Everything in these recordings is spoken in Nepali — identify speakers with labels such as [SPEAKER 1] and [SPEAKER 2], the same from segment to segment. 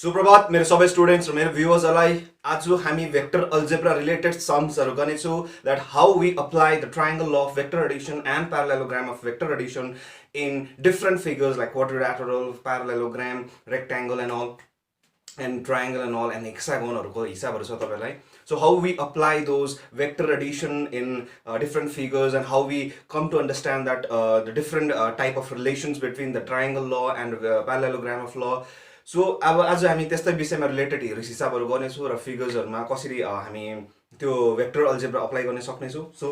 [SPEAKER 1] सुप्रभात मेरो सबै स्टुडेन्ट्स र मेरो भ्युअर्सहरूलाई आज हामी भेक्टर अल्जेब्रा रिलेटेड सम्सहरू गर्नेछौँ that how we apply the triangle law of vector addition and parallelogram of vector addition in different figures like quadrilateral, parallelogram, rectangle and all and triangle and all and hexagonहरूको हिसाबहरू छ तपाईलाई. So how we apply those vector addition in different figures and how we come to understand that the different type of relations between the triangle law and parallelogram of law. So अब आज हामी त्यस्तै विषयमा रिलेटेड हिसाबहरू गर्नेछौँ र फिगर्सहरूमा कसरी हामी त्यो भेक्टर अल्जेब्रा अप्लाई गर्न सक्नेछौँ. So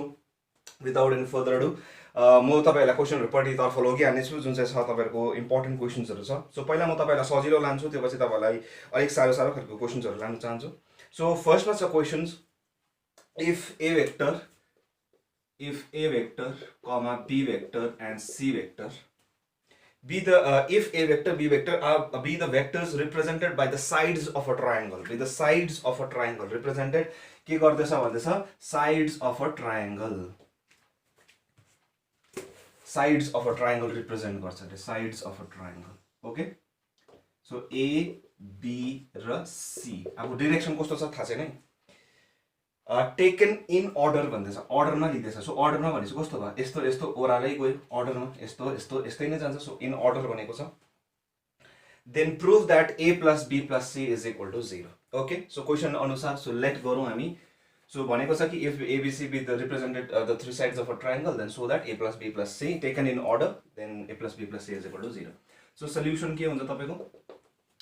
[SPEAKER 1] without any further do म तपाईँहरूलाई क्वेसनहरूपट्टि तर्फ लगिहाल्नेछु जुन चाहिँ छ तपाईँहरूको इम्पोर्टेन्ट क्वेसन्सहरू छ. सो पहिला म तपाईँलाई सजिलो लान्छु, त्यो पछि तपाईँलाई अलिक साह्रो साह्रो खालको क्वेसन्सहरू लान चाहन्छु. सो फर्स्टमा छ questions if A vector comma B vector and C vector be the if a vector b vector be the vectors represented by the sides of a triangle, be the sides of a triangle represented के गर्दैछ भन्दैछ sides of a triangle, sides of a triangle represent गर्छ रे sides of a triangle. Okay, so a b र c अब डाइरेक्सन कस्तो छ थाहा छैन है. टेकन इन अर्डर भन्दैछ, अर्डरमा लिँदैछ. सो अर्डरमा भनेपछि कस्तो भयो, यस्तो यस्तो ओह्रालै गयो अर्डरमा, यस्तो यस्तो यस्तै नै जान्छ. सो इन अर्डर भनेको छ. Then prove that A plus B plus C is equal to 0. Okay, so question अनुसार सो लेट गरौँ हामी. सो भनेको छ कि if A B C be the represented the three sides of a triangle then so that A plus B plus C taken in order then A plus B plus C is equal to 0. So solution के हुन्छ तपाईँको,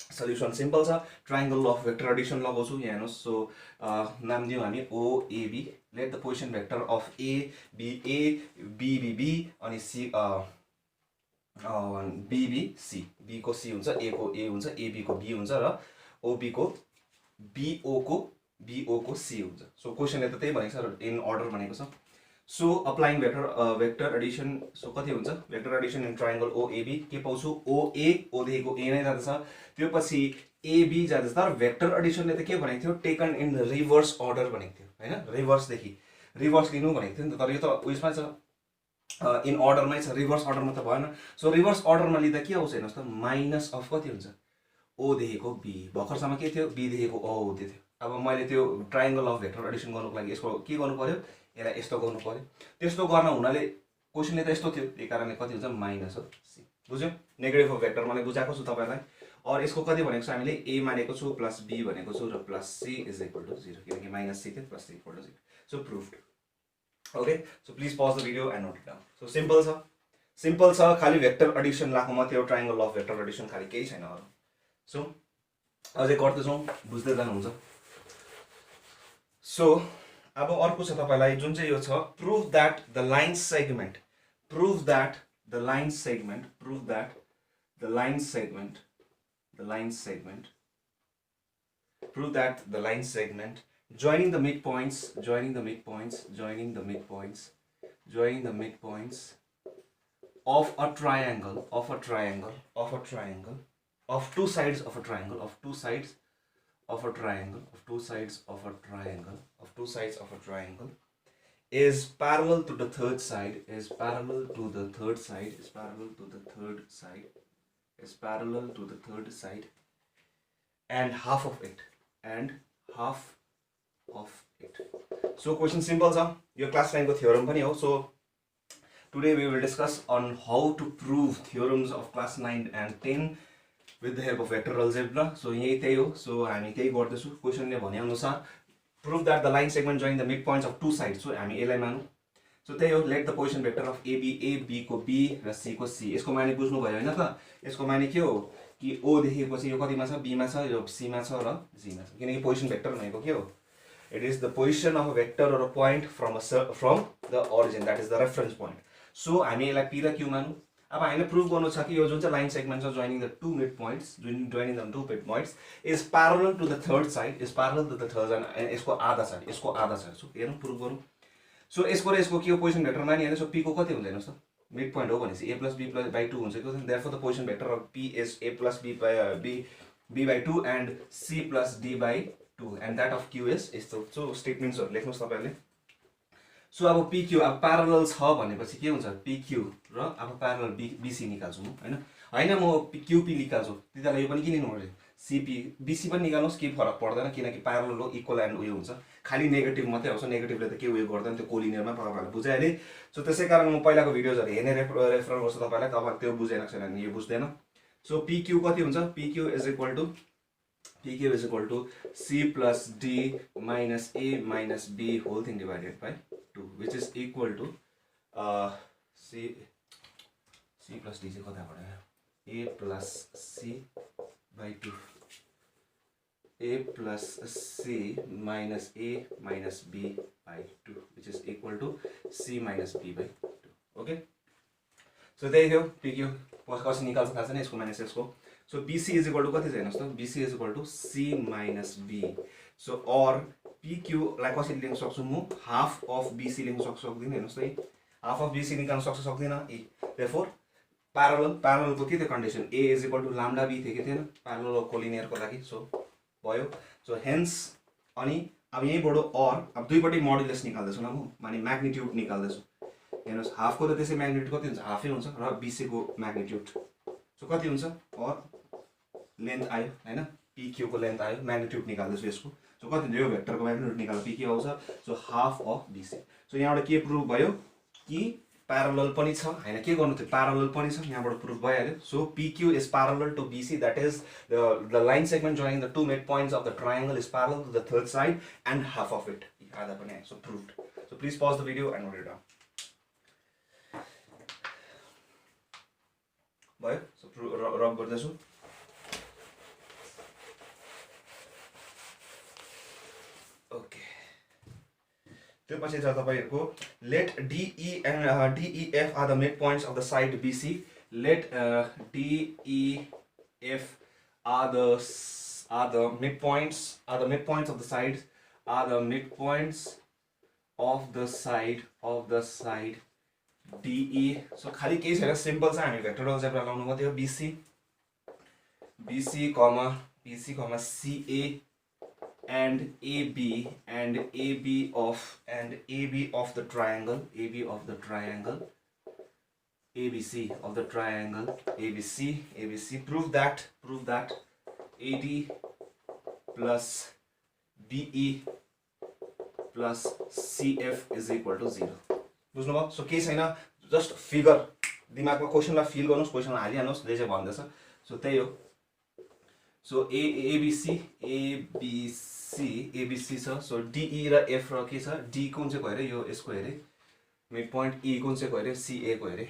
[SPEAKER 1] सल्युसन सिम्पल छ. Triangle law of vector addition लगाउँछु यहाँ हेर्नुहोस्. सो नाम दियौँ हामी O A B. Let the position vector of A B B अनि सी बी सी. बी को सी हुन्छ, ए को ए हुन्छ, एबी को बी हुन्छ र ओबी को बीओ को सी हुन्छ. सो क्वेसनले त त्यही भनेको छ, इन अर्डर भनेको छ. So applying vector Edison. So कति हुन्छ vector Edison in triangle OAB के पाउँछु, ओए ओदेखिको ए नै जाँदैछ, त्यो पछि एबी जाँदैछ. तर भेक्टर एडिसनले त के भनेको थियो, टेकन इन रिभर्स अर्डर भनेको थियो होइन, रिभर्सदेखि रिभर्स लिनु भनेको थियो नि त. तर यो त उयसमा छ इन अर्डरमै छ, रिभर्स अर्डरमा त भएन. सो रिभर्स अर्डरमा लिँदा के आउँछ हेर्नुहोस् त, माइनस अफ कति हुन्छ ओदेखिको बी. भर्खरसम्म के थियो बीदेखिको ओ हुँदै थियो. अब मैले त्यो ट्रायंगल अफ भेक्टर एडिसन गर्नुको लागि यसको के गर्नु पर्यो, यसलाई यस्तो गर्नु पर्यो. त्यस्तो गर्न हुनाले क्वेसनले त यस्तो थियो, त्यही कारणले कति हुन्छ माइनस हो सी. बुझ्यो, नेगेटिभ अफ भेक्टर मैले बुझाएको छु तपाईँलाई. और यसको कति भनेको छ हामीले, ए मानेको छु प्लस बी भनेको छु र plus C is equal to 0 किनकि माइनस सी थियो plus C equal to 0. So proved. Okay, so please pause the video and note it down. So simple छ खालि भेक्टर एडिसन लाएको मात्रै हो, ट्रायंगल अफ भेक्टर एडिसन खालि केही छैन अरू. सो अझै गर्दैछौँ, बुझ्दै जानुहुन्छ. सो अब अर्को छ तपाईलाई जुन चाहिँ यो छ, prove that the line segment, prove that the line segment, prove that the line segment, the line segment, prove that the line segment joining the midpoints, joining the midpoints, joining the midpoints, joining the midpoints of a triangle, of a triangle, of a triangle, of two sides of a triangle, of two sides of a triangle, of two sides of a triangle, of two sides of a triangle is parallel to the third side, is parallel to the third side, is parallel to the third side, is parallel to the third side and half of it, and half of it. So question simple छ, यो क्लास 9 को theorem पनि हो. So today we will discuss on how to prove theorems of class 9 and 10 with the help of vector algebra. So यही त्यही हो. So हामी त्यही गर्दैछु. क्वेसनले भने अनुसार prove that the line segment join the midpoints of two sides. So हामी यसलाई मानौँ. So त्यही हो, let the position vector of a b को b र c को c. यसको माने बुझ्नु भयो हैन त. यसको माने के हो कि o देखेपछि यो कतिमा छ, b मा छ, यो c मा छ र g मा छ. किनकि पोजिसन भेक्टर भनेको के हो, it is the position of a vector or a point from the origin, that is the reference point. So हामी यसलाई p र q मानौँ. अब हामीले प्रुभ गर्नु छ कि यो जुन चाहिँ लाइन सेगमेन्ट छ joining the two midpoints, joining the two midpoints is parallel to the third side, is parallel to the third and यसको आधा छ, यसको आधा छ. सो हेरौँ प्रुभ गरौँ. सो यसको र यसको के हो, पोजिसन भेक्टर मानिहाल्नु. सो p को कति हुन्छ हेर्नुहोस् त, मिड पोइन्ट हो भनेपछि a plus b plus by 2 हुन्छ. therefore the position vector of p is a plus b by 2 and c plus d by 2 and that of q is यस्तो. सो स्टेटमेन्ट्सहरु लेख्नुस् तपाईहरुले. सो अब पिक्यू अब प्यारलल छ भनेपछि के हुन्छ पिक्यू र अब प्यारलल बिसी निकाल्छु म होइन म क्युपी निकाल्छु त्यति बेला यो पनि के लिनु पर्यो सिपी बिसी पनि निकाल्नुहोस् केही फरक पर्दैन किनकि प्यारलल हो इक्वल एन्ड उयो हुन्छ खालि नेगेटिभ मात्रै आउँछ नेगेटिभले त केही उयो गर्दैन त्यो कोलिनियरमा तपाईँहरूलाई बुझाइहालेँ सो त्यसै कारण म पहिलाको भिडियोजहरू हेर्ने रेफर गर्छु तपाईँलाई तपाईँ त्यो बुझेन छैन भने यो बुझ्दैन सो पिक्यू कति हुन्छ P Q is equal to C plus D minus A minus B whole thing divided by 2 which is equal to C plus D चाहिँ कता पऱ्यो A plus C by 2 A plus C minus A minus B by 2 which is equal to C minus B by 2 okay so त्यही हो PQ कसरी निकाल्छ थाहा छैन यसको माइनस यसको so BC is equal to कति छ हेर्नुहोस् त BC is equal to C minus B so or PQ लाई कसरी लेख्न सक्छु म हाफ अफ BC लेख्न सक्दिनँ हेर्नुहोस् त हाफ अफ BC निकाल्न सक्दिनँ देयरफोर प्यारललको के थियो condition A is equal to lambda B थियो कि थिएन प्यारलल कोलिनियरको लागि सो भयो सो हेन्स अनि अब यहीँबाट अर अब दुईपट्टि मोडुलस निकाल्दैछु न म माने म्याग्निट्युड निकाल्दैछु हेर्नुहोस् हाफको त त्यसै म्याग्निट्युड कति हुन्छ हाफै हुन्छ र BC को म्याग्निट्युड सो कति हुन्छ अर लेन्थ आयो हैन PQ को लेन्थ आयो म्याग्निट्युड निकाल्दैछु यसको सो कति हुन्छ यो भेक्टरको म्याग्निट्युड निकाल्दा PQ आउँछ so half of BC so यहाँबाट के प्रुभ भयो कि प्यारलल पनि छ हैन के गर्नु थियो प्यारलल पनि छ यहाँबाट प्रुभ भइहाल्यो so PQ is parallel to BC that is the line segment joining the two mid points of the triangle is parallel to the third side and half of it आधा पनि आयो so proved so please pause the video and note it down भयो सो रब गर्दैछु त्यसपछि छ तपाईहरुको let DE and DEF are the midpoints of the side BC let DEF are the midpoints of the sides are the midpoints of the side DE so खाली केही छैन सिम्पल छ हामी भेक्टर अल्जेब्रा लाउनु मात्रै हो BC CA and AB of the triangle ABC of the triangle ABC prove that AD plus BE plus CF is equal to 0 बुझ्नु भयो सो केही छैन जस्ट फिगर दिमागमा क्वेशनलाई फिल गर्नुस् क्वेशनलाई हालिहाल्नुस् जे भन्दैछ सो त्यही हो सो ABC छ सो DE र F र के छ D कुन चाहिँ गयो रे यो यसको हेरे मिड पोइन्ट E कुन चाहिँ गयो रे CA को हेरे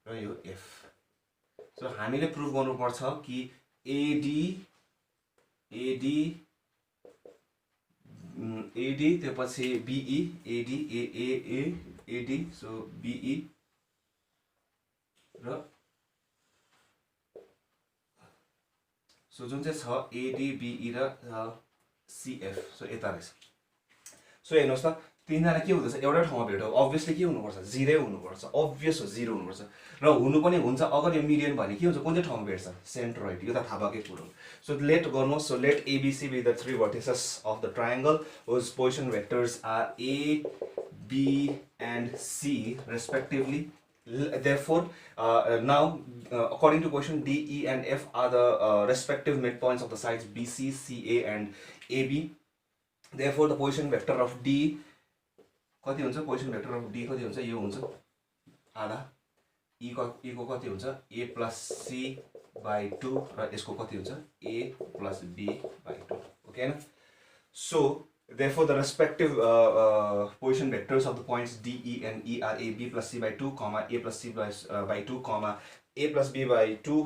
[SPEAKER 1] र यो F सो हामीले प्रुभ गर्नुपर्छ कि AD त्यसपछि BE AD सो BE र सो जुन चाहिँ छ AD BE र CF सो यता रहेछ सो हेर्नुहोस् त तिनजना के हुँदैछ एउटा ठाउँमा भेट्यो अभियसली के हुनुपर्छ 0 हुनुपर्छ अभियस हो 0 हुनुपर्छ र हुनु पनि हुन्छ अगर यो मिडियन भने के हुन्छ कुन चाहिँ ठाउँमा भेट्छ सेन्ट्रोइड यो त थाहा भएकै कुरो सो लेट गर्नुहोस् so let ABC be the three vertices of the triangle whose position vectors are A B and C respectively therefore now according to question D E and F are the respective midpoints of the sides BC CA and AB therefore the position vector of D कति हुन्छ पोजिसन भेक्टर अफ D कति हुन्छ यो हुन्छ आधा E को कति हुन्छ A plus C by 2 र यसको कति हुन्छ A plus B by 2 okay हैन so therefore the respective position vectors of the points D E and E are A B plus C by 2 comma A plus C by 2 comma A plus B by 2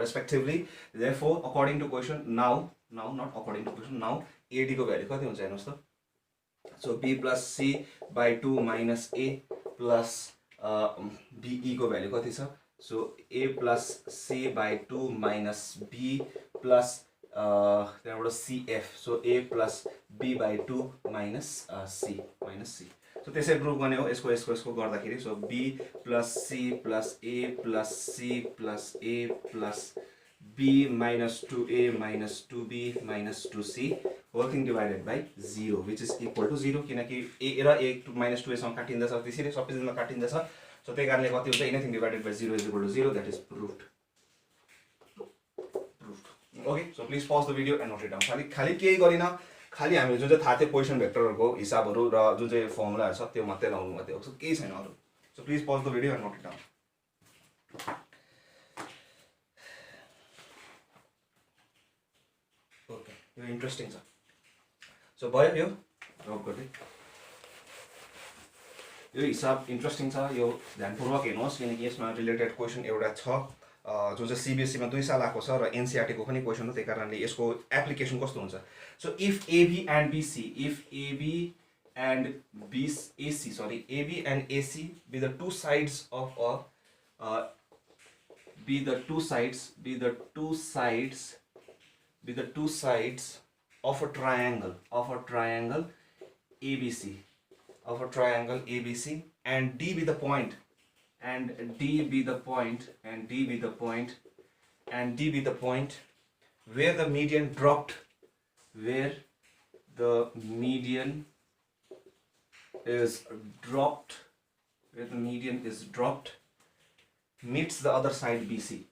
[SPEAKER 1] respectively therefore according to question now not according to question now AD को भ्यालु कति हुन्छ हेर्नुस् त so B plus C by 2 minus A plus BE को भ्यालु कति छ so A plus C by 2 minus B plus त्यहाँबाट CF so A plus B by 2 minus C so त्यसै प्रुभ गर्ने हो यसको गर्दाखेरि so B plus C plus A plus C plus A plus b minus 2a minus 2b minus 2c whole thing divided by 0 which is equal to 0 किनकि a र a minus 2a सँग काटिँदैछ त्यसैले सबैजनामा काटिँदैछ सो त्यही कारणले कति हुन्छ anything divided by 0 is equal to 0 that is proved. Okay, so please pause the video and note it down. खाली केही गरिन खाली हामीले जुन चाहिँ थाहा थियो पोजिसन भेक्टरहरुको हिसाबहरु र जुन चाहिँ फर्मुलाहरु छ त्यो मात्रै लाउनु मात्रै हो. सो केही छैन अरु. So please pause the video and note it down. Okay, यो इन्ट्रेस्टिङ छ. सो भयो यो नोट गर्दै. यो हिसाब इन्ट्रेस्टिङ छ. यो ध्यानपूर्वक हेर्नुहोस् किनकि यसमा रिलेटेड क्वेशन एउटा छ जो चाहिँ सीबीएसई मा 2 साल आएको छ र एनसीईआरटी को पनि क्वेशन हो त्यही कारणले यसको एप्लिकेसन कस्तो हुन्छ. So if AB and BC be the two sides of a be the two sides of a triangle ABC and D be the point where the median is dropped meets the other side BC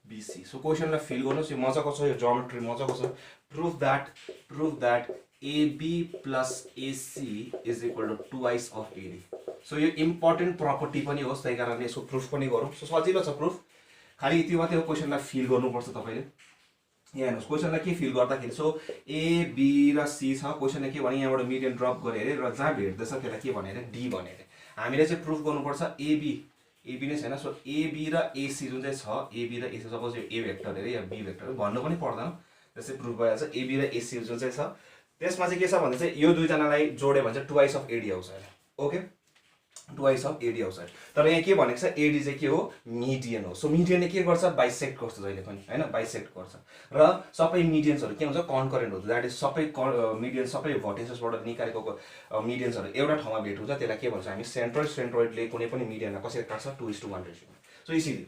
[SPEAKER 1] BC. So question लाई फिल गर्नुस्. यो मजाको छ. यो ज्योमेट्री मजाको छ. prove that AB plus AC is equal to twice of AD. So यो इम्पोर्टेन्ट प्रपर्टी पनि हो त्यही कारणले यसको प्रुफ पनि गरौँ. सो सजिलो छ प्रुफ. खाली यति मात्रै हो. क्वेशनलाई फिल गर्नुपर्छ तपाईले. यहाँ हेर्नुस् क्वेशनलाई के फिल गर्दाखेरि सो A B र C छ. क्वेशनले के भने यहाँबाट मिडियन ड्रप गरे अरे र जहाँ भेट्दैछ त्यसलाई के भने अरे D भने अरे. हामीले चाहिँ प्रुफ गर्नुपर्छ AB नै छैन. सो AB र AC जुन चाहिँ छ AB र AC सपोज यो A भेक्टर अरे या B भेक्टर भन्नु पनि पर्दैन. त्यसै प्रुफ भइहाल्छ. AB र AC जुन चाहिँ छ त्यसमा चाहिँ के छ भने चाहिँ यो दुई जनालाई जोड्यो भने चाहिँ ट्वाइस अफ AD आउँछ. ओके ट्वाइस अफ AD आउँछ. तर यहाँ के भनेको छ AD चाहिँ के हो मिडियन हो. सो मिडियनले के गर्छ बाइसेक्ट गर्छ जहिले पनि हैन बाइसेक्ट गर्छ र सबै मिडियन्सहरु के हुन्छ कन्करेन्ट हुन्छ. दैट इज सबै मिडियन सबै भर्टिसेसबाट निकालेको मिडियन्सहरु एउटा ठाउँमा भेट हुन्छ. त्यसलाई के भन्छ हामी सेन्ट्रोइडले कुनै पनि मिडियनलाई कसरी काट्छ 2:1 रेशियोमा. सो इसिली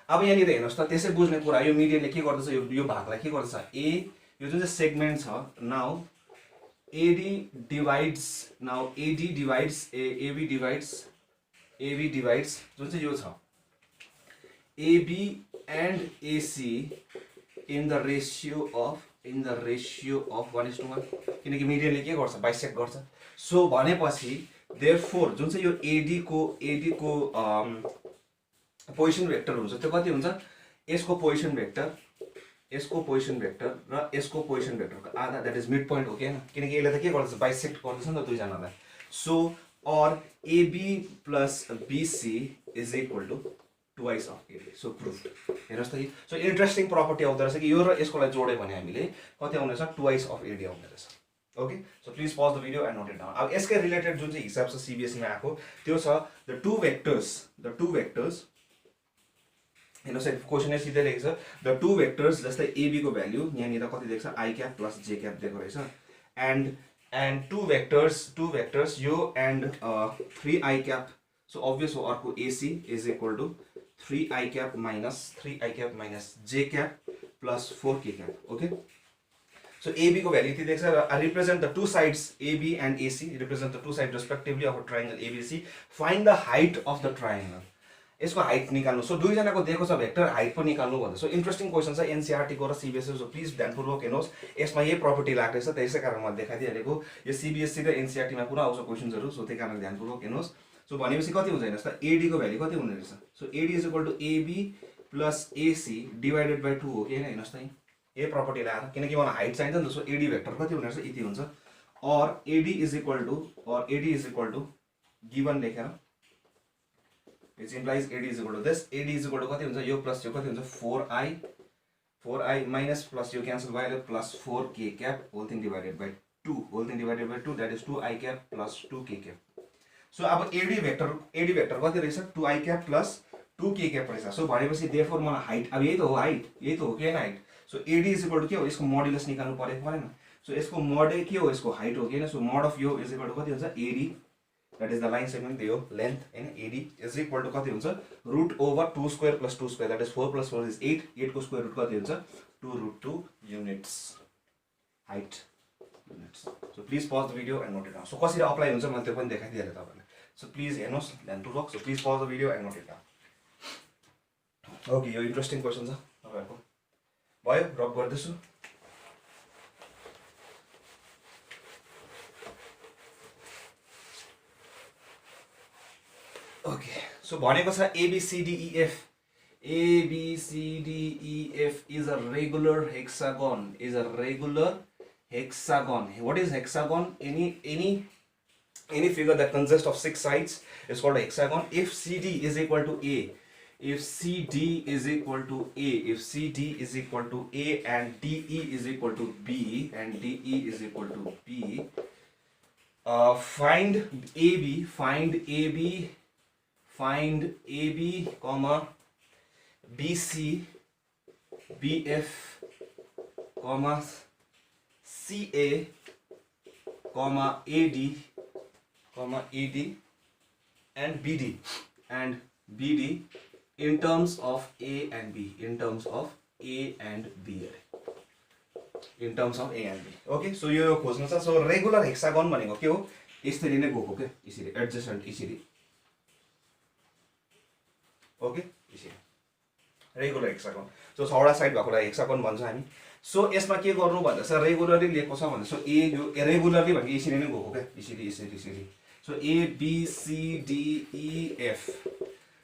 [SPEAKER 1] अब यहाँनिर हेर्नुस् त त्यसै बुझ्ने कुरा यो मिडियनले के गर्दछ यो भागलाई के गर्दछ A यो जुन चाहिँ सेगमेन्ट छ नाउ AB divides जुन चाहिँ यो छ AB and AC in the ratio of 1:1 किनकि मिडियनले के गर्छ बाइसेक्ट गर्छ. सो भनेपछि देयरफोर जुन चाहिँ यो AD को पोजिसन भेक्टर हुन्छ त्यो कति हुन्छ यसको पोजिसन भेक्टर र यसको पोजिसन भेक्टरको आधा दैट इज मिड पोइन्ट हो के किनकि यसले त के गर्छ बाइसेक्ट गर्छ नि त दुई जनालाई. So or AB plus BC is equal to twice of AD. So proof. हेर्नुस् त. सो इन्ट्रेस्टिङ प्रपर्टी आउँदो रहेछ कि यो र यसकोलाई जोड्यो भने हामीले कति आउने रहेछ ट्वाइस अफ AD आउने रहेछ. Okay so please pause the video and note it down. अब यसकै रिलेटेड जुन चाहिँ हिसाब छ सीबीएसई मा आएको त्यो छ द टु भेक्टर्स हेर्नुस् क्वेशन सिधै लेखेको छ द टु भेक्टर्स जस्तै AB को भ्यालु यहाँनिर कति दिएको छ I cap plus J cap दिएको रहेछ and two vectors यो and 3I cap. So obvious हो अर्को AC is equal to 3I cap minus J cap plus 4K cap. Okay. So AB को value यति देख्छ र represent the two sides AB and AC represent the two sides respectively of a triangle ABC. Find the height of the triangle. यसको हाइट निकाल्नु. सो दुई जनाको दिएको छ भेक्टर हाइट पनि निकाल्नु भन्दा. सो इन्ट्रेस्टिङ क्वेशन छ एनसीईआरटी को र सीबीएसई. सो प्लिज ध्यानपूर्वक हेर्नुहोस्. यसमा यही प्रपर्टी लाग्दैछ त्यसै कारण म देखाइदिएको. यो सीबीएसई र एनसीईआरटी मा पुरा आउँछ क्वेशन्सहरु. सो त्यही कारण ध्यानपूर्वक हेर्नुहोस्. सो भनेपछि कति हुन्छ हेर्नुस् त AD को भ्यालु कति हुने रहेछ. So AD is equal to AB plus AC divided by 2 हो के हैन हेर्नुस् त. यही प्रपर्टी लगाएर किनकि मलाई हाइट चाहिन्छ नि त. सो AD भेक्टर कति हुने रहेछ यति हुन्छ. और AD is equal to given लेखेर which implies AD is equal to this. AD is equal to कति हुन्छ यो प्लस यो कति हुन्छ 4I minus plus यो क्यान्सल भयो plus 4K cap whole thing divided by 2 that is 2I cap plus 2K cap. So अब AD भेक्टर कति रहेछ 2I cap plus 2K cap रहेछ. सो भनेपछि therefore मलाई हाइट अब यही त हो के हैन height. So AD is equal to के हो यसको मोडुलस निकाल्नु परेन. सो यसको मोड के हो यसको हाइट हो के हैन. सो मोड अफ यो इज इक्वल टु कति हुन्छ AD That is the line segment, the length in AD is equal to कति हुन्छ root over 2 square plus 2 square, that is 4 plus 4 is 8, 8 को square root कति हुन्छ 2 root 2 units height units. So please pause the video and note it down. So कसरी apply हुन्छ मैले त्यो पनि देखाइदिएँ तपाईहरुलाई. So please हेर्नुस् ध्यानपूर्वक. So please pause the video and note it down. Okay, यो interesting question छ तपाईहरुको. भयो ड्रप गर्दैछु. Okay, so भनेको छ ABCDEF. ABCDEF is a regular hexagon. Is a regular hexagon. What is hexagon? Any figure that consists of 6 sides is called a hexagon. If CD is equal to A, if CD is equal to A, if CD is equal to A and DE is equal to B and DE is equal to B, find AB, comma BC, BF, comma CA, comma AD, and BD in terms of A and B, in terms of A and B. In terms of A and B. Okay, so यो खोज्नु छ. So regular hexagon भनेको के हो? यसरी नै गएको के, यसरी adjacent यसरी. Okay, यसरी रेगुलर हेक्सागन. सो 6वटा साइड भएकोलाई हेक्सागन भन्छ हामी. सो यसमा के गर्नु भन्दा चाहिँ रेगुलरली लिएको छ भन्दा सो ए यो रेगुलरली भनेको यसरी नै गएको क्या, यसरी यसरी यसरी. So A B C D E F.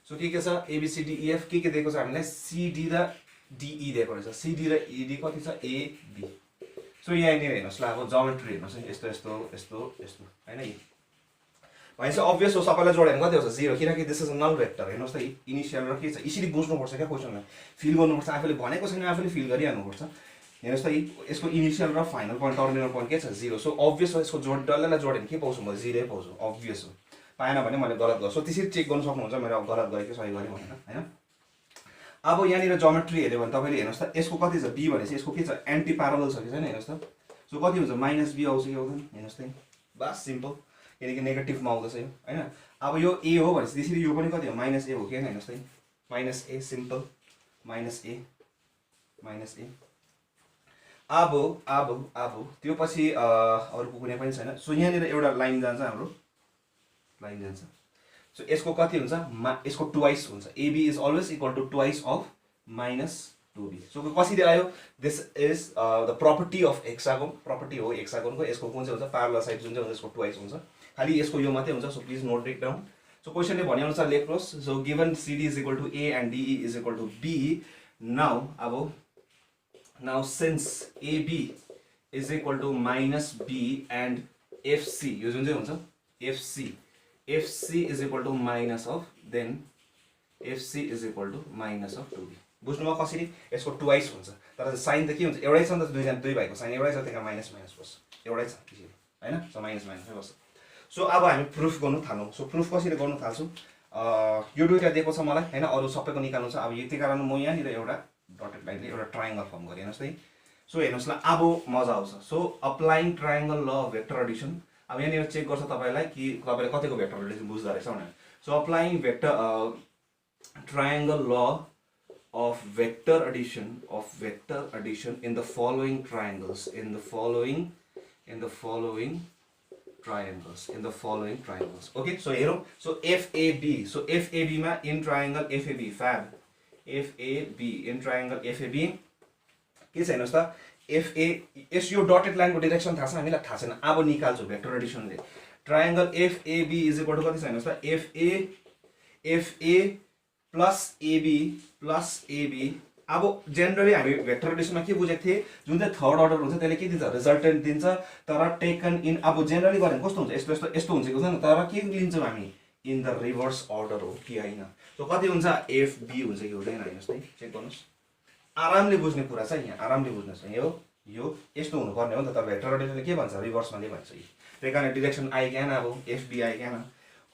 [SPEAKER 1] So के छ A B C D E F के दिएको छ हामीलाई सी डी र डी ई दिएको रहेछ. सी डी र ई डी कति छ ए बी. सो यहाँनिर हेर्नुहोस् ल, अब जोमेट्री हेर्नुहोस् है, यस्तो यस्तो यस्तो यस्तो हैन. भनेपछि अभियस हो सबैलाई जोडेर कति आउँछ 0, किनकि this is a null vector. हेर्नुहोस् त इनिसियल र के छ यसरी बुझ्नुपर्छ क्या क्वेसनलाई. फिल गर्नुपर्छ, आफूले भनेको छैन आफूले फिल गरिहाल्नुपर्छ. हेर्नुहोस् त यसको इनिसियल र फाइनल पोइन्ट टर्मिनल पोइन्ट के छ 0. सो अभियस हो यसको डल्लैलाई जोडेर के पाउँछु म 0 पाउँछु. अभियस हो, पाएन भने मैले गलत गर्छु. त्यसरी चेक गर्न सक्नुहुन्छ मैले अब गलत गरेँ कि सही गरेँ भनेर हैन. अब यहाँनिर जोमेट्री हेर्यो भने तपाईँले हेर्नुहोस् त यसको कति छ बी भनेपछि यसको के छ एन्टी प्यारलल छ कि छैन. हेर्नुहोस् त सो कति हुन्छ -b आउँछ कि आउँदैन. हेर्नुहोस् त बस सिम्पल, किनकि नेगेटिभमा आउँदैछ यो हैन. अब यो ए हो भनेपछि त्यसरी यो पनि कति हो -a हो कि हैन. हेर्नुहोस् त -a सिम्पल -a. अब त्यो पछि अरुको कुनै पनि छैन. सो यहाँनिर एउटा लाइन जान्छ, हाम्रो लाइन जान्छ. सो यसको कति हुन्छ यसको ट्वाइस हुन्छ. AB is always equal to twice of -2b. So कसरी आयो this is the property of hexagon. Property हो हेक्सागनको. यसको कुन चाहिँ हुन्छ प्यारलल साइड जुन चाहिँ हुन्छ यसको ट्वाइस हुन्छ. खाली यसको यो मात्रै हुन्छ. So please note it down. So क्वेसनले भने अनुसार लेख्नुहोस्. So given CD is equal to A and DE is equal to B. Now since AB is equal to -b and FC, यो जुन चाहिँ हुन्छ FC is equal to minus of, then FC is equal to minus of 2b. बुझ्नुमा कसरी यसको ट्वाइस हुन्छ. तर साइन त के हुन्छ एउटै छ नि त, दुई भएको साइन एउटै छ, त्यही कारण माइनस बस्छ. एउटै छ त्यसरी हैन. सो माइनस बस्छ. सो अब हामी प्रुफ गर्नु थालौँ. सो प्रुफ कसरी गर्नु थाल्छु. यो दुईटा दिएको छ मलाई हैन, अरु सबैको निकाल्नु छ. अब यति कारण म यहाँनिर एउटा डटेड लाइनले एउटा ट्रायंगल फर्म गरेँ. हेर्नुहोस् है. सो हेर्नुहोस् ल अब मजा आउँछ. So applying triangle law of vector Edison. अब यहाँनिर चेक गर्छ तपाईँलाई कि तपाईँले कतिको भेक्टर एडिसन बुझ्दो रहेछ भनेर. सो अप्लाइङ भेक्टर ट्रायंगल ल of vector addition in the following triangles, in the following triangles. Okay, so here, so FAB, so FAB ma in triangle FAB, FAB in triangle FAB के छ हेर्नुस् त. FA यस यो डटेड लाइनको डाइरेक्सन थाहा छ हामीलाई, थाहा छैन. अब निकाल्छु भेक्टर एडिसनले. Triangle FAB is equal to कति छ हेर्नुस् त. FA plus AB. अब जेनरली हामी भेक्टर एडिसनमा के बुझेको थिए, जुन चाहिँ थर्ड अर्डर हुन्छ त्यसले के दिन्छ रिजल्टेन्ट दिन्छ. तर टेकन इन अब जेनरली गरे कस्तो हुन्छ यस्तो हुन्छ कि हुँदैन, तर के लिन्छौँ हामी इन द रिभर्स अर्डर हो कि हैन. सो कति हुन्छ FB हुन्छ कि हुँदैन. हेर्नुस् त चेक गर्नुस्. आरामले बुझ्ने कुरा छ यहाँ, आरामले बुझ्नुस्. यो यस्तो हुनुपर्ने हो नि त. तर भेक्टर एडिसनले के भन्छ रिभर्समा ले भन्छ. त्यही कारण डाइरेक्सन आइकेन अब FB आइकेन.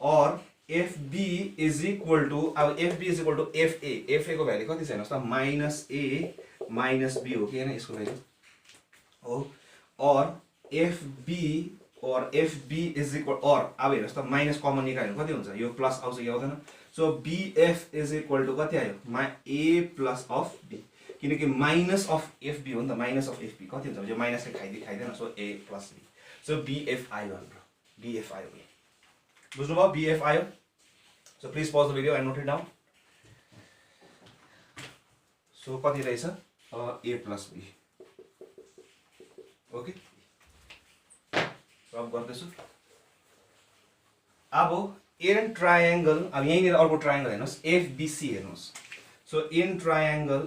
[SPEAKER 1] और FB is equal to, अब FB is equal to FA को भ्यालु कति छ हेर्नुस् त -a -b हो कि हैन यसको भ्यालु हो. और FB or FB is equal or अब हेर्नुहोस् त माइनस कमन निकाल्यो कति हुन्छ यो प्लस आउँछ कि आउँदैन so BF is equal to कति आयो A प्लस अफ B किनकि माइनस अफ FB हो नि त माइनस अफ FB कति हुन्छ यो माइनसले खाइदिएन so A plus B so BF आयो हाम्रो BF आयो बुझ्नुभयो BF आयो so please pause the video and note it down so कति रहेछ A प्लस B ओके रब गर्दैछु अब इन ट्रायंगल अब यहीँनिर अर्को ट्रायंगल हेर्नुहोस् FBC हेर्नुहोस् सो इन ट्रायंगल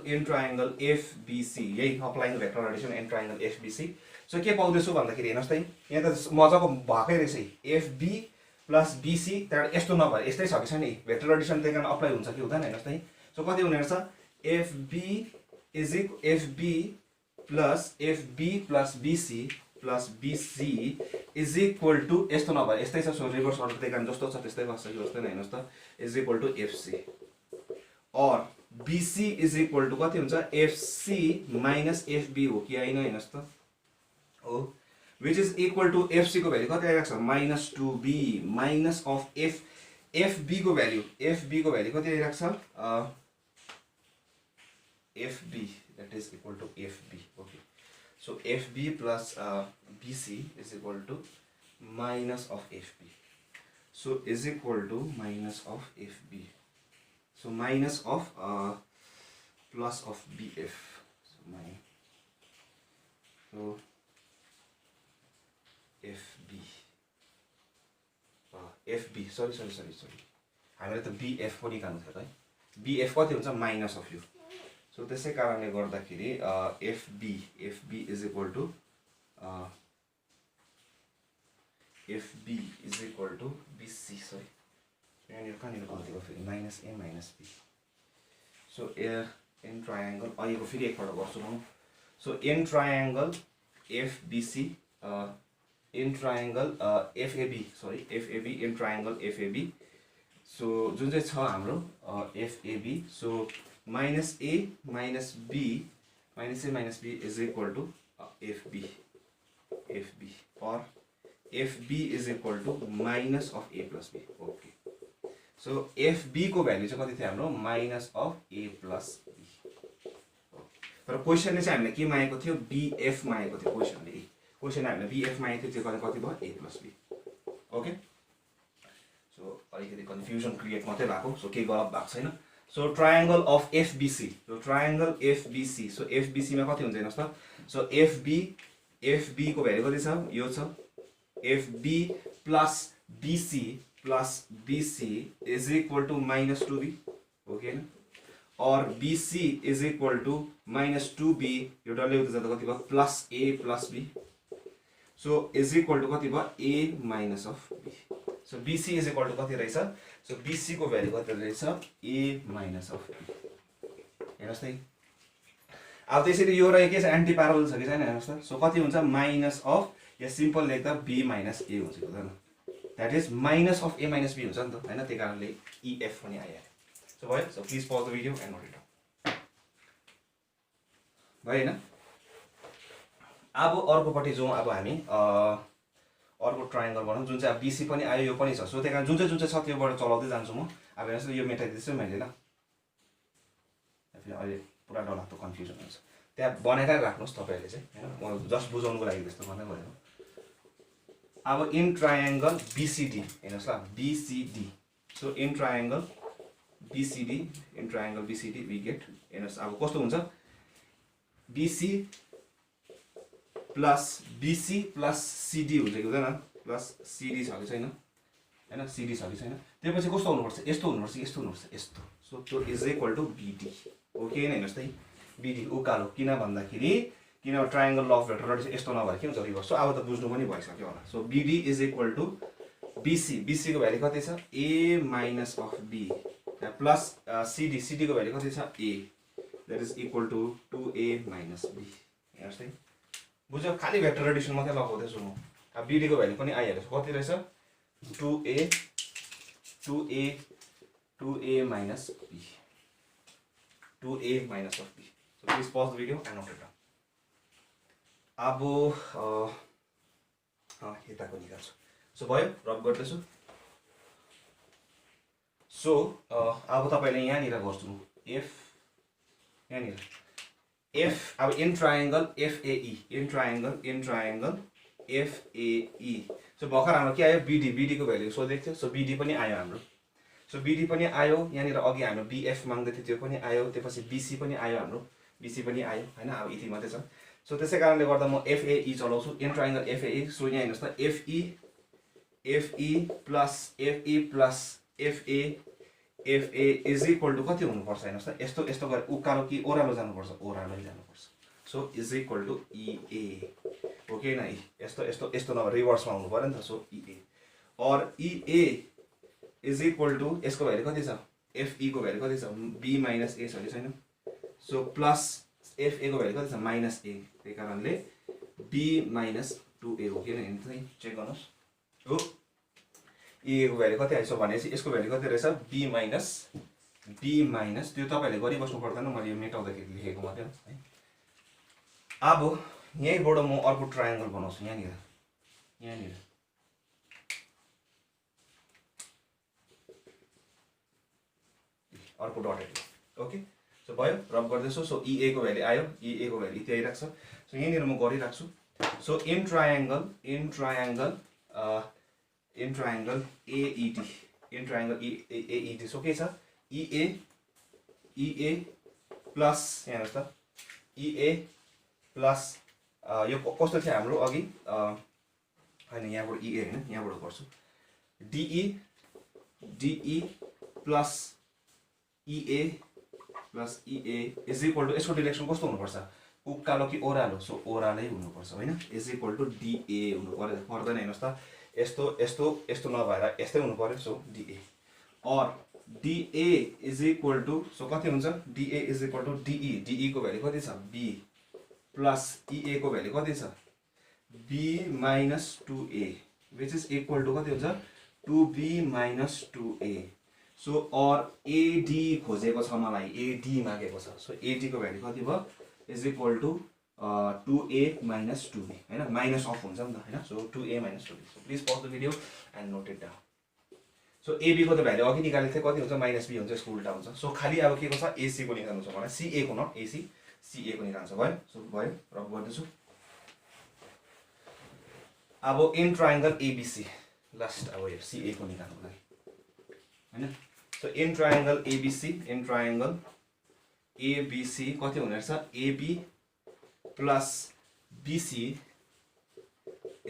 [SPEAKER 1] FBC यही applying vector Edison in triangle FBC so के पाउँदैछु भन्दाखेरि हेर्नुहोस् त यहाँ त मजाको भएकै रहेछ FB प्लस BC त्यहाँबाट यस्तो नभए यस्तै छ कि छैन भेक्टर एडिसन त्यही कारण अप्लाई हुन्छ कि हुँदैन हेर्नुहोस् त सो कति हुने रहेछ FB plus BC plus BC is equal to यस्तो नभए यस्तै छ सो रिभर्स अर्डर त्यही कारण जस्तो छ त्यस्तै बस्छ कि बस्दैन हेर्नुहोस् त इज इक्वल टु FC और BC इज इक्वल टु कति हुन्छ FC माइनस FB हो कि होइन हेर्नुहोस् त हो which is equal to FC को भ्यालु कति आइरहेको छ minus 2B minus of FB को भ्यालु कति आइरहेको छ FB that is equal to FB okay so FB plus BC is equal to minus of FB so is equal to minus of FB so minus of plus of BF so FB sorry हामीले त BF को निकाल्नु थियो है BF कति हुन्छ माइनस अफ यो सो त्यसै कारणले गर्दाखेरि FB is equal to BC sorry यहाँनिर कहाँनिर गल्ती भयो फेरि minus A minus B so in triangle अहिलेको फेरि एकपल्ट गर्छु म so in triangle FBC in triangle FAB in triangle FAB so जुन चाहिँ छ हाम्रो FAB so minus A minus B is equal to FB or FB is equal to minus of A plus B okay so FB को भ्यालु चाहिँ कति थियो हाम्रो minus of A plus B तर क्वेशनले चाहिँ हामीले के मागेको थियो BF मागेको थियो क्वेशनले हामीले BF मागेको थियो त्यो कति भयो A plus B okay so अलिकति कन्फ्युजन क्रिएट मात्रै भएको सो केही गलत भएको छैन So triangle of FBC. So triangle FBC. So FBC में कति हुन्छ हेर्नुहोस् त So FB को भ्यालु कति छ यो छ FB plus BC is equal to minus 2B okay or BC is equal to minus 2B यो डल्लै उता जाँदा कति भयो plus A plus B so is equal to कति भयो A minus of B so BC is equal to कति रहेछ So BC को भ्यालु कति रहेछ A minus of B हेर्नुहोस् त अब त्यसरी यो रहेको छ एन्टी प्यारलल छ कि छैन हेर्नुहोस् त सो कति हुन्छ माइनस अफ या सिम्पल लेख्दा B minus A हुन्छ कि हुँदैन that is minus of A minus B हुन्छ नि त हैन त्यही कारणले EF पनि आइहाल्यो सो भयो so please pause the video and note it down भयो हैन अब अर्कोपट्टि जाउँ अब हामी अर्को ट्रायंगल बनाउँ जुन चाहिँ अब BC पनि आयो यो पनि छ सो त्यही कारण जुन चाहिँ छ त्योबाट चलाउँदै जान्छु म अब हेर्नुहोस् यो मेटाइदिन्छु मैले ल फेरि अहिले पुरा डरलाग्दो कन्फ्युजन हुन्छ त्यहाँ बनाएरै राख्नुहोस् तपाईँहरूले चाहिँ हैन म जस्ट बुझाउनुको लागि त्यस्तो गर्दै भयो अब इन ट्रायंगल BCD हेर्नुहोस् ल BCD so in triangle BCD we get हेर्नुहोस् अब कस्तो हुन्छ BC प्लस CD हुन्छ कि हुँदैन प्लस CD छ कि छैन हैन CD छ कि छैन त्यसपछि कस्तो हुनुपर्छ यस्तो हुनुपर्छ यस्तो सो त्यो is equal to BD okay नै हेर्नुहोस् त BD उकालो किन भन्दाखेरि किन ट्रायंगल ल अफ भेक्टर यस्तो नभए के हुन्छ रिभर्स सो अब त बुझ्नु पनि भइसक्यो होला so BD is equal to BC को भ्यालु कति छ A minus of B plus CD को भ्यालु कति छ A that is equal to 2A minus B हेर्नुहोस् त बुझ्यो खाली भेक्टर एडिसन मात्रै लगाउँदैछु म अब BD को भ्यालु पनि आइहाल्छ कति रहेछ 2A minus B 2A minus of B so please pause the video and note it down अब यताको निकाल्छु सो भयो रब गर्दैछु सो अब तपाईले यहाँनिर गर्छु एफ यहाँनिर एफ अब in triangle FAE in triangle FAE so भर्खर हाम्रो के आयो बीडी को भ्यालु सोधेको थियो सो बीडी पनि आयो हाम्रो सो बीडी पनि आयो यहाँनिर अघि हाम्रो बीएफ माग्दै थियो त्यो पनि आयो त्यसपछि बीसी पनि आयो हाम्रो बीसी पनि आयो हैन अब यति मात्रै छ सो त्यसै कारणले गर्दा म एफएई चलाउँछु इन ट्रायंगल एफएई सो यहाँ हेर्नुस् त FE plus FA is equal to कति हुनुपर्छ हेर्नुस् त यस्तो यस्तो गरे उकालो कि ओह्रालो जानुपर्छ ओह्रालै जानुपर्छ सो इज इक्वल टु इए हो कि न यस्तो यस्तो यस्तो नभए रिभर्समा हुनु पर्यो नि त सो इए और इए इज इक्वल टु यसको भ्यालु कति छ एफई को भ्यालु कति छ बी माइनस ए छ कि छैन सो प्लस एफए को भ्यालु कति छ माइनस ए त्यही कारणले बी माइनस 2a हो कि न चेक गर्नुहोस् हो ए को भ्यालु कति आइछ भनेपछि यसको भ्यालु कति रहेछ बी माइनस त्यो तपाईले गरिबस्नु पर्दैन मैले यो मेटाउँदाखेरि लेखेको मात्रै हो है अब यहीँबाट म अर्को ट्रायंगल बनाउँछु यहाँनिर अर्को डटेड ओके सो भयो रब गर्दैछु सो इए को भ्यालु आयो इए को भ्यालु यति आइराख्छ सो यहाँनिर म गरिराख्छु सो इन ट्रायंगल एईटी सो के छ इए प्लस यहाँ हेर्नुस् त इए प्लस यो कस्तो थियो हाम्रो अघि हैन यहाँबाट इए हैन यहाँबाट गर्छु डिई प्लस इए इज इक्वल टु यसको डिरेक्सन कस्तो हुनुपर्छ उकालो कि ओह्रालो सो ओह्रालै हुनुपर्छ हैन इज इक्वल टु डिए हुनु पर्दैन हेर्नुस् त यस्तो यस्तो यस्तो नभएर यस्तै हुनु पर्यो सो डिए और डिए इज इक्वल टु सो कति हुन्छ डिए इज इक्वल टु डिई को भ्यालु कति छ बी प्लस इए को भ्यालु कति छ B minus 2a which is equal to कति हुन्छ 2b माइनस 2a सो और एडी खोजेको छ मलाई एडी मागेको छ सो एडी को भ्यालु कति भयो is equal to 2a minus 2b हैन माइनस अफ हुन्छ नि त हैन so 2a minus 2b so please pause the video and note it down so AB को त भ्यालु अघि निकालेको थिए कति हुन्छ माइनस बी हुन्छ यसको उल्टा हुन्छ सो खाली अब के को छ एसी को निकाल्नु छ मलाई सीए को नट एसी सीए को निकाल्नु छ भयो सो भयो रब गर्दैछु अब इन ट्रायंगल एबीसी लास्ट अब यो सीए को निकाल्नु लागि हैन सो इन ट्रायंगल एबीसी कति हुने रहेछ AB plus BC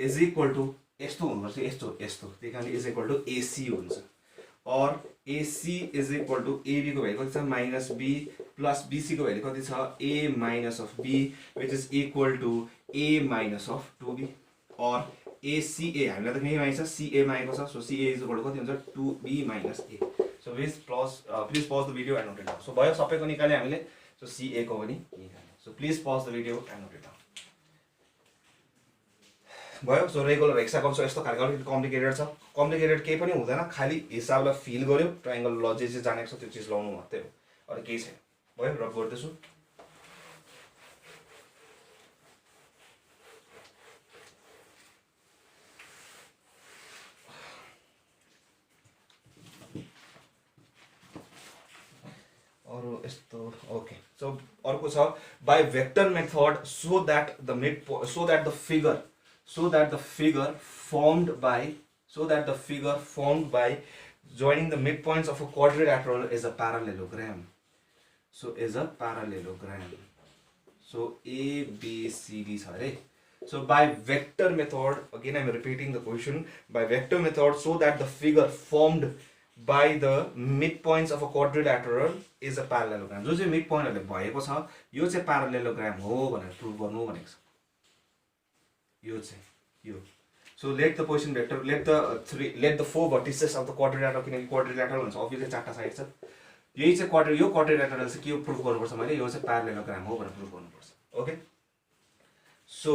[SPEAKER 1] is equal to यस्तो हुनुपर्छ यस्तो यस्तो त्यही कारण इज इक्वल टु एसी हुन्छ और AC is equal to AB को भ्यालु कति छ माइनस बी प्लस बीसी को भ्यालु कति छ A minus of B which is equal to A minus of 2b और एसीए हामीलाई त यही मागेको छ सीए मागेको छ so CA is equal to कति हुन्छ 2b minus A so please pause the video and note it down so भयो सबैको निकाले हामीले सो सीए को पनि निकाले so please pause the video and note it down भयो सो रेगुलर हेक्सागन सो यस्तो खालको अलिकति कम्प्लिकेटेड छ कम्प्लिकेटेड केही पनि हुँदैन खाली हिसाबलाई फिल गर्यो ट्रायंगल ल जे जानेको छ त्यो चिज लाउनु मात्रै हो अरु केही छैन भयो रब गर्दैछु Okay, so अर्को छ by vector method so that the figure formed by joining the midpoints of a quadrilateral is a parallelogram. So is a parallelogram. So A B C D sorry. So by vector method, again I am repeating the question, by vector method so that the figure formed by the midpoints of a quadrilateral is a parallelogram. जो चाहिँ midpoint हरुले भएको छ यो चाहिँ parallelogram हो भनेर प्रुभ गर्नु भनेको छ यो चाहिँ यो so let the position vector let the four vertices of the quadrilateral किनकि quadrilateral भन्छ obviously चारटा साइड छ यही चाहिँ यो quadrilateral चाहिँ के प्रुभ गर्नुपर्छ मैले यो चाहिँ parallelogram हो भनेर प्रुभ गर्नुपर्छ ओके so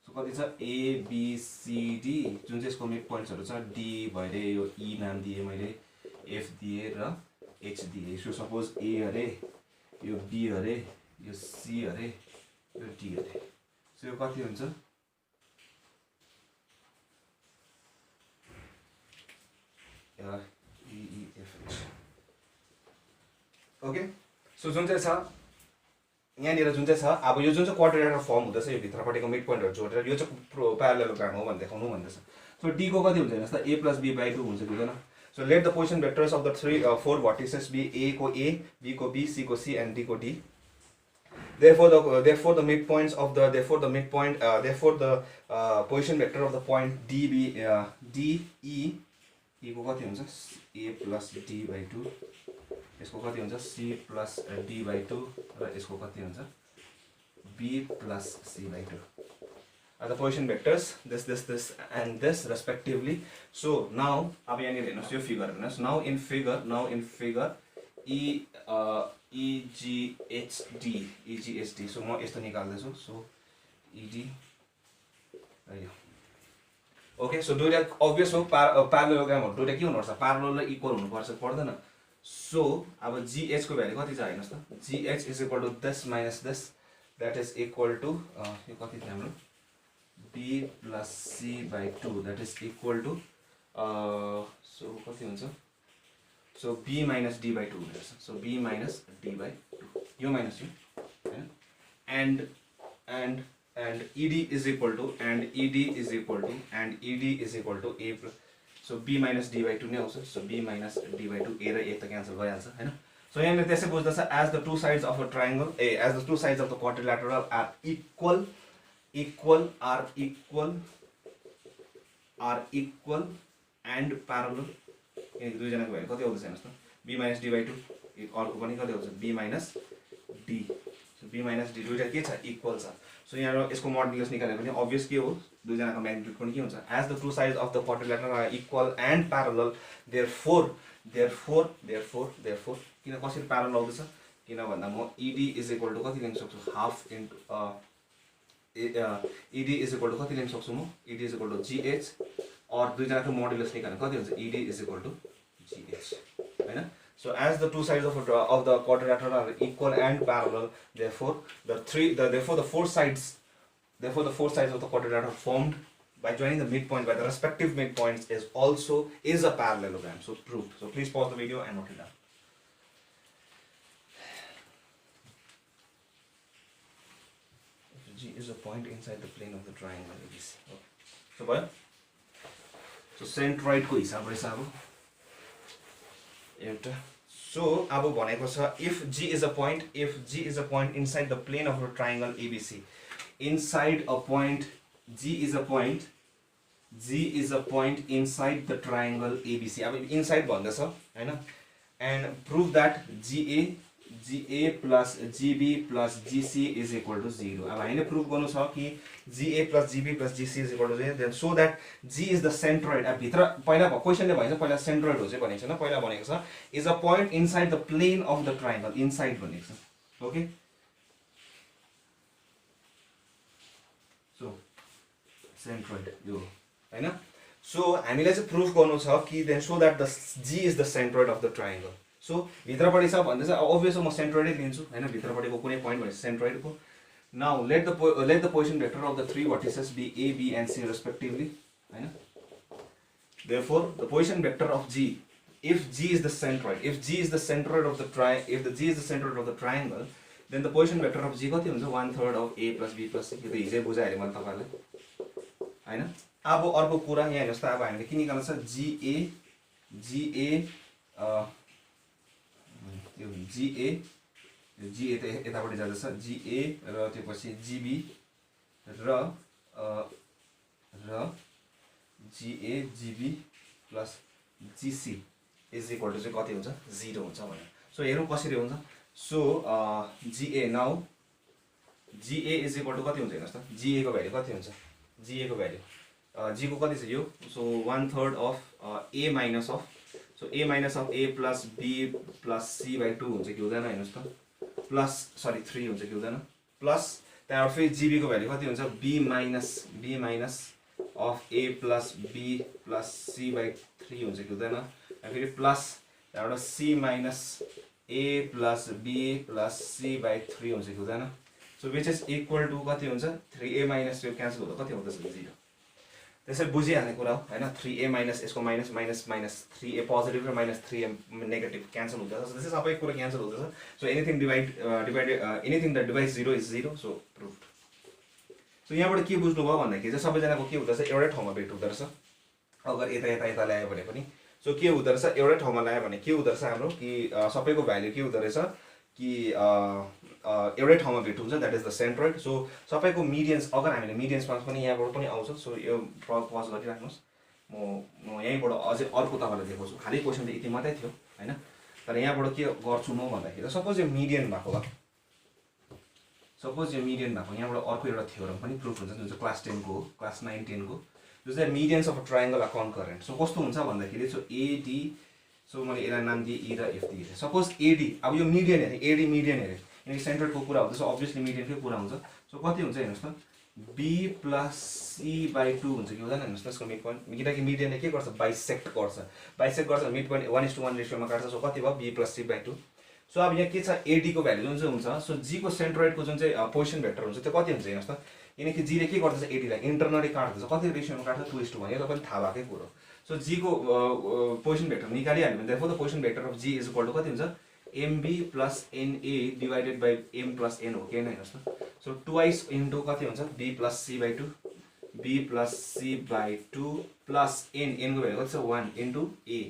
[SPEAKER 1] कति छ ए बी सी डी जुन चाहिँ यसको मिड पोइन्ट्सहरु छ डी भइरे यो ई नाम दिए मैले एफ दिए र एच दिए सो सपोज ए अरे यो बी अरे यो सी अरे यो डी अरे सो यो कति हुन्छ ओके सो जुन चाहिँ छ यहाँनिर जुन चाहिँ छ अब यो जुन चाहिँ क्वाड्रिलेटरल फर्म हुँदैछ यो भित्रपट्टिको मिड पोइन्टहरु जोडेर यो चाहिँ प्यारलेलोग्राम हो भन्ने देखाउनु भन्दैछ सो डी को कति हुन्छ हेर्नुस् त a + b/2 हुन्छ कि हुँदैन so let the position vectors of the 4 vertices be a को a b को b c को c and d को d therefore the midpoints of the position vector of the point d be d e को कति हुन्छ a + d/2 यसको कति हुन्छ c + d/2 र यसको कति हुन्छ b + c/2 are the position vectors this and this respectively. So now अब यहाँनिर हेर्नुस् यो फिगर हेर्नुस् now in figure EGHD so म यस्तो निकाल्दैछु so ED ओके सो दुईटा अभियस हो प्यारलेलोग्रामहरु दुईटा के हुनुपर्छ प्यारलल र इक्वल हुनुपर्छ पर्दैन सो अब GH को भ्यालु कति छ हेर्नुस् त GH = this minus this that is equal to यो कति थियो हाम्रो b + c/2 that is equal to so कति हुन्छ so b - d/2 हुनेछ so b - d/2 यो माइनस यो हैन and ED is equal to a so b - d/2 नै आउँछ so b - d/2 a र a त क्यान्सल भइहाल्छ हैन so यहाँले त्यसै बुझ्दैछ as the two sides of a triangle as the two sides of the quadrilateral are equal and parallel यिनी दुई जनाको भ्यालु कति आउँछ हेर्नुस् त b - d/2 अर्को पनि कति आउँछ b - d so b - d दुईटा के छ इक्वल छ सो यहाँ यसको मोडुलस निकाल्यो भने obvious के हो दुई जनाको म्याग्निट्युड पनि के हुन्छ as the two sides of the quadrilateral are equal and parallel therefore किन कसरी प्यारलल आउँदैछ किन भन्दा म ED = कति लेख्न सक्छु हाफ इन्टु ED = कति लेख्न सक्छु म ED = GH और दुई जनाको मोडुलस निकाल्नु कति हुन्छ ED = GH हैन so as the two sides of the quadrilateral are equal and parallel therefore the four sides of the quadrilateral formed by joining the midpoint by the respective midpoints is a parallelogram so proved so please pause the video and note it down G is a point inside the plane of the triangle ABC. Okay. So भयो so centroid को हिसाब रहेछ अब एउटा so अब भनेको छ if G is a point inside the plane of a triangle ABC inside a point G is a point inside the triangle ABC अब inside भन्दैछ हैन and prove that GA plus GB plus GC is equal to 0 अब हामीले प्रुफ गर्नु छ कि GA plus GB plus GC is equal to 0 then so that G is the centroid अब भित्र पहिला क्वेशनले भन्छ पहिला सेन्ट्रोइड हो चाहिँ भनेको छैन पहिला भनेको छ is a point inside the plane of the triangle inside भनेको छ ओके सो सेन्ट्रोइड यो हैन सो हामीले चाहिँ प्रुफ गर्नु छ कि then so that the G is the centroid of the triangle so भित्रपट्टि छ भन्दै छ obvious म सेन्ट्रोइडै लिन्छु हैन भित्रपट्टिको कुनै पॉइन्ट भनेको सेन्ट्रोइडको now let the position vector of the three vertices be a b and c respectively हैन therefore the position vector of G if G is the centroid of the triangle then the position vector of G कति हुन्छ 1/3 of a plus b plus c यो त हिजै बुझाइहाले मैले तपाईहरुलाई हैन अब अर्को कुरा यहाँ हेर्नुस् त अब हामीले के निकाल्नु छ GA त यतापट्टि जाँदैछ GA र त्यसपछि GB र GA GB plus GC is equal to चाहिँ कति हुन्छ 0 हुन्छ भने सो हेरौँ कसरी हुन्छ so GA now GA is equal to कति हुन्छ हेर्नुस् त GA को भ्यालु कति हुन्छ GA को भ्यालु G को कति छ यो so 1/3 of a minus of so a minus of a plus b plus c/2 हुन्छ कि हुँदैन हेर्नुस् त प्लस सरी 3 हुन्छ कि हुँदैन प्लस त्यहाँबाट फेरि GB को भ्यालु कति हुन्छ b minus of a plus b plus c/3 हुन्छ कि हुँदैन अनि फेरि प्लस त्यहाँबाट c minus a plus b plus c by 3 हुन्छ कि हुँदैन so which is equal to कति हुन्छ 3a माइनस यो क्यान्सल हुँदा कति हुँदैछ 0 त्यसरी बुझिहाल्ने कुरा हो हैन 3a माइनस यसको minus minus minus 3a positive र माइनस 3a नेगेटिभ क्यान्सल हुँदैछ सो त्यसै सबै कुरा क्यान्सल हुँदैछ so anything divided anything that divides 0 is 0 so proved so यहाँबाट के बुझ्नुभयो भन्दाखेरि चाहिँ सबैजनाको के हुँदछ एउटै ठाउँमा भेट हुँदो रहेछ अगर यता ल्यायो भने पनि सो के हुँदो रहेछ एउटै ठाउँमा ल्यायो भने के हुँदो रहेछ हाम्रो कि सबैको भ्याल्यु के हुँदो रहेछ कि एउटै ठाउँमा भेट हुन्छ that is the centroid so सबैको मिडियन्स अगर हामीले मिडियन्समा पनि यहाँबाट पनि आउँछ सो यो पज गरिराख्नुहोस् म यहीँबाट अझै अर्को तपाईँलाई देखाउँछु खालि क्वेसन त यति मात्रै थियो होइन तर यहाँबाट के गर्छु म भन्दाखेरि सपोज यो मिडियन भएको भए सपोज यो मिडियन भएको यहाँबाट अर्को एउटा थ्योरम पनि प्रुफ हुन्छ जुन चाहिँ क्लास 10 को हो क्लास 9 10 को जो चाहिँ medians of a triangle are concurrent so कस्तो हुन्छ भन्दाखेरि सो एडी सो मैले यसलाई नाम दिएँ ई र एफ दिएँ सपोज एडी अब यो मिडियन हेरेँ एडी मिडियन हेरेँ किनकि सेन्ट्रोइडको कुरा हुँदैछ अभियसली मिडियनकै कुरा हुन्छ सो कति हुन्छ हेर्नुहोस् त बी प्लस सी बाई 2 हुन्छ कि हुँदैन हेर्नुहोस् त यसको मिड पोइन्ट किनकि मिडियनले के गर्छ बाइसेक्ट गर्छ मिड पोइन्ट 1:1 रेसियोमा काट्छ सो कति भयो B plus C by 2 so अब यहाँ के छ एडीको भ्यालु जुन चाहिँ हुन्छ सो जीको सेन्ट्रोइडको जुन चाहिँ पोजिसन भेक्टर हुन्छ त्यो कति हुन्छ हेर्नुहोस् त किनकि जीले के गर्दैछ एडीलाई इन्टरनली काट्दैछ कति रेसियोमा काट्छ 2:1 यो तपाईँ थाहा भएकै कुरो सो जीको पोजिसन भेक्टर निकालिहाल्यो भने therefore the position vector of G is equal to कति हुन्छ MB plus NA divided by M plus N हो कि होइन हेर्नुहोस् न सो ट्वाइस इन्टु कति हुन्छ B plus C by 2 B plus C by 2 plus N एनको भ्यालु कति छ 1 into A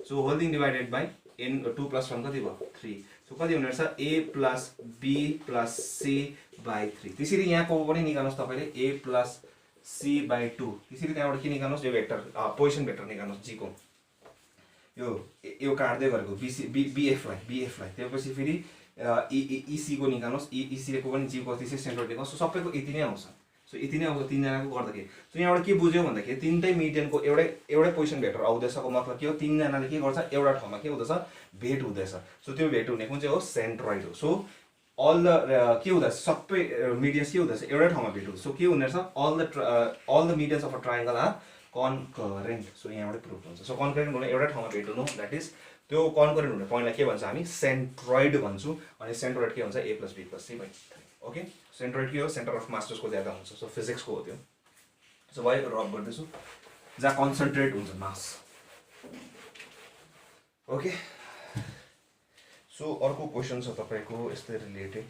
[SPEAKER 1] so whole thing divided by N 2 plus 1 कति भयो 3 सो कति हुने रहेछ A plus B plus C by 3 त्यसरी यहाँको पनि निकाल्नुहोस् तपाईँले ए प्लस सी बाई 2 त्यसरी त्यहाँबाट के निकाल्नुहोस् यो भेक्टर पोजिसन भेक्टर निकाल्नुहोस् जीको यो काट्दै गरेको बिएफलाई त्यसपछि फेरि इसीको निकाल्नुहोस् इसीको पनि जीको त्यसै सेन्ट्रोइड निकाल्नुहोस् सो सबैको यति नै आउँछ सो यति नै आउँछ तिनजनाको गर्दाखेरि सो यहाँबाट के बुझ्यो भन्दाखेरि तिनटै मिडियनको एउटै पोजिसन भेक्टर आउँदैछको मतलब के हो तिनजनाले के गर्छ एउटा ठाउँमा के हुँदैछ भेट हुँदैछ सो त्यो भेट हुने कुन चाहिँ हो सेन्ट्रोइड हो सो अल द के हुँदैछ सबै मिडियन्स के हुँदैछ एउटै ठाउँमा भेट हुँदैछ सो के हुने रहेछ all the medians of a triangle are concurrent so यहाँबाट प्रुफ हुन्छ सो कन्करेन्ट हुने एउटै ठाउँमा भेट हुनु द्याट इज त्यो कन्करेन्ट हुने पोइन्टलाई के भन्छ हामी सेन्ट्रोइड भन्छौँ अनि सेन्ट्रोइड के हुन्छ A plus B plus C by 3 okay centroid के हो सेन्टर अफ मास्टर्सको ज्यादा हुन्छ सो फिजिक्सको हो त्यो सो भयो रब गर्दैछु जहाँ कन्सन्ट्रेट हुन्छ मास ओके सो अर्को क्वेसन छ तपाईँको यस्तै रिलेटेड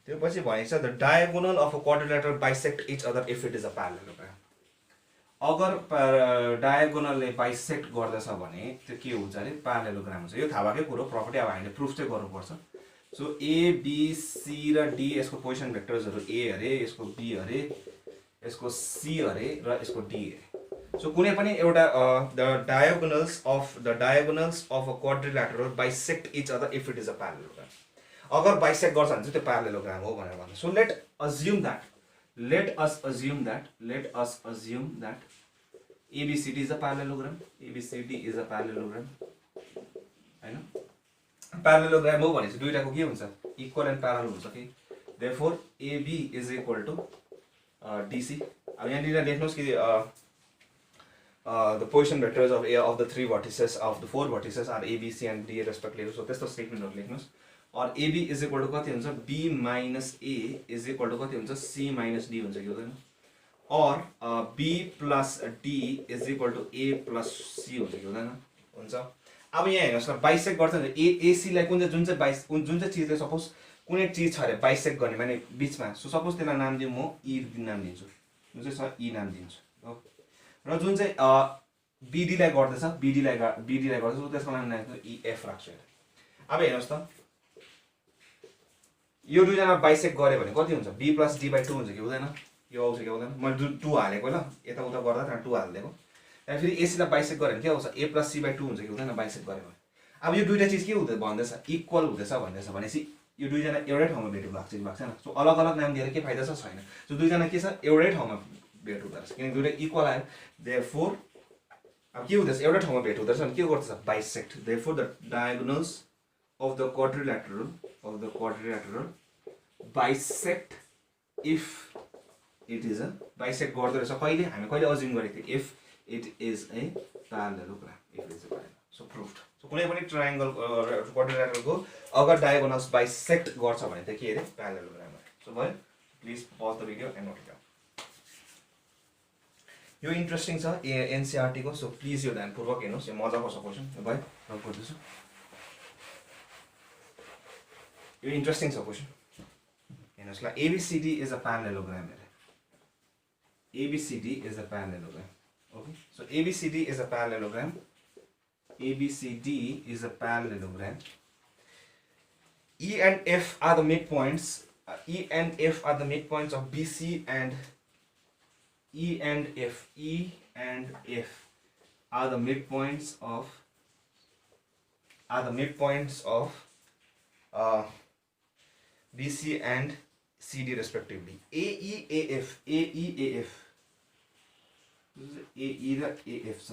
[SPEAKER 1] त्यो पछि भनेको छ the diagonal of a quadrilateral bisect each other if it is a parallelogram अगर डायगोनलले बाइसेक्ट गर्दछ भने त्यो के हुन्छ अरे प्यारालेलोग्राम हुन्छ यो थाहा भएकै कुरो प्रपर्टी अब हामीले प्रुफ चाहिँ गर्नुपर्छ सो ए बी सी र डी यसको पोजिसन भेक्टर्सहरू ए अरे यसको बी अरे यसको सी अरे र यसको डी अरे सो कुनै पनि एउटा the diagonals of a quadrilateral bisect each other if it is a parallelogram अगर बाइसेक्ट गर्छ भने चाहिँ त्यो प्यारालेलोग्राम हो भनेर भन्छ so let us assume that ABCD is a parallelogram. ABCD is a parallelogram. हैन प्यारालेलोग्राम हो भनेपछि दुईटाको के हुन्छ इक्वल एन्ड प्यारलल हुन्छ कि therefore AB is equal to DC अब यहाँ निर लेख्नुस् कि the position vectors of the three vertices of the four vertices are A B C and D respectively so त्यस्तो स्टेटमेन्टहरु लेख्नुस् और AB is equal to कति हुन्छ B minus A is equal to कति हुन्छ C minus D हुन्छ कि हुँदैन और B plus D is equal to A plus C हुन्छ कि हुँदैन हुन्छ अब यहाँ हेर्नुस् न बाइसेक्ट गर्छ भने AC लाई जुन चाहिँ चीजले सपोज कुनै चीज छ अरे बाइसेक्ट गर्ने माने बीचमा सो सपोज त्यसलाई नाम दिउँ म E नाम दिन्छु जुन चाहिँ छ E नाम दिन्छु हो र जुन चाहिँ BD लाई गर्दैछ BD लाई गर्दैछ त्यसको नाम दिन्छु EF राख्छु अब हेर्नुस् त यो दुईजना बाइसेक्ट गरे भने कति हुन्छ B plus D by 2 हुन्छ कि हुँदैन यो आउँछ कि हुँदैन मैले 2 हालेको ल यता उता गर्दा त्यहाँ 2 हाल्दिएको त्यहाँ फेरि AC लाई बाइसेक्ट गरे भने के आउँछ A plus C by 2 हुन्छ कि हुँदैन बाइसेक्ट गरे भने अब यो दुईटा चीज के हुँदै भन्दैछ इक्वल हुँदैछ भन्दैछ भनेपछि यो दुईजना एउटै ठाउँमा भेट भएको छैन सो अलग अलग नाम दिएर के फाइदा छ छैन सो दुईजना के छ एउटै ठाउँमा भेट हुँदैछ किनकि दुईटा इक्वल आयो देयरफोर अब के हुँदैछ एउटै ठाउँमा भेट हुँदैछ अनि के गर्दैछ bisect therefore the diagonals of the quadrilateral bisect if it is a bisect गर्दो रहेछ कहिले हामी कहिले अज्युम गरेको थियौ if it is a parallelogram so proved so कुनै पनि ट्रायंगल क्वाड्रिलेटरलको अगर डायगोनल्स बाइसेक्ट गर्छ भने त के अरे प्यारालेलोग्राम अरे सो भयो please pause the video and note it down यो इन्ट्रेस्टिङ छ एनसीईआरटी को सो प्लिज यो ध्यानपूर्वक हेर्नुहोस् यो मजाको छ क्वेसन भयो रब गर्दैछु यो इन्ट्रेस्टिङ छ क्वेसन हेर्नुहोस् ल एबीसीडी इज अ प्यारालेलोग्राम अरे ABCD is a parallelogram. Okay, so ABCD is a parallelogram. ABCD is a parallelogram. E and F are the midpoints. E and F are the midpoints of BC and E and F. E and F are the midpoints of BC and CD respectively. AEAF. AEAF. AE र AF छ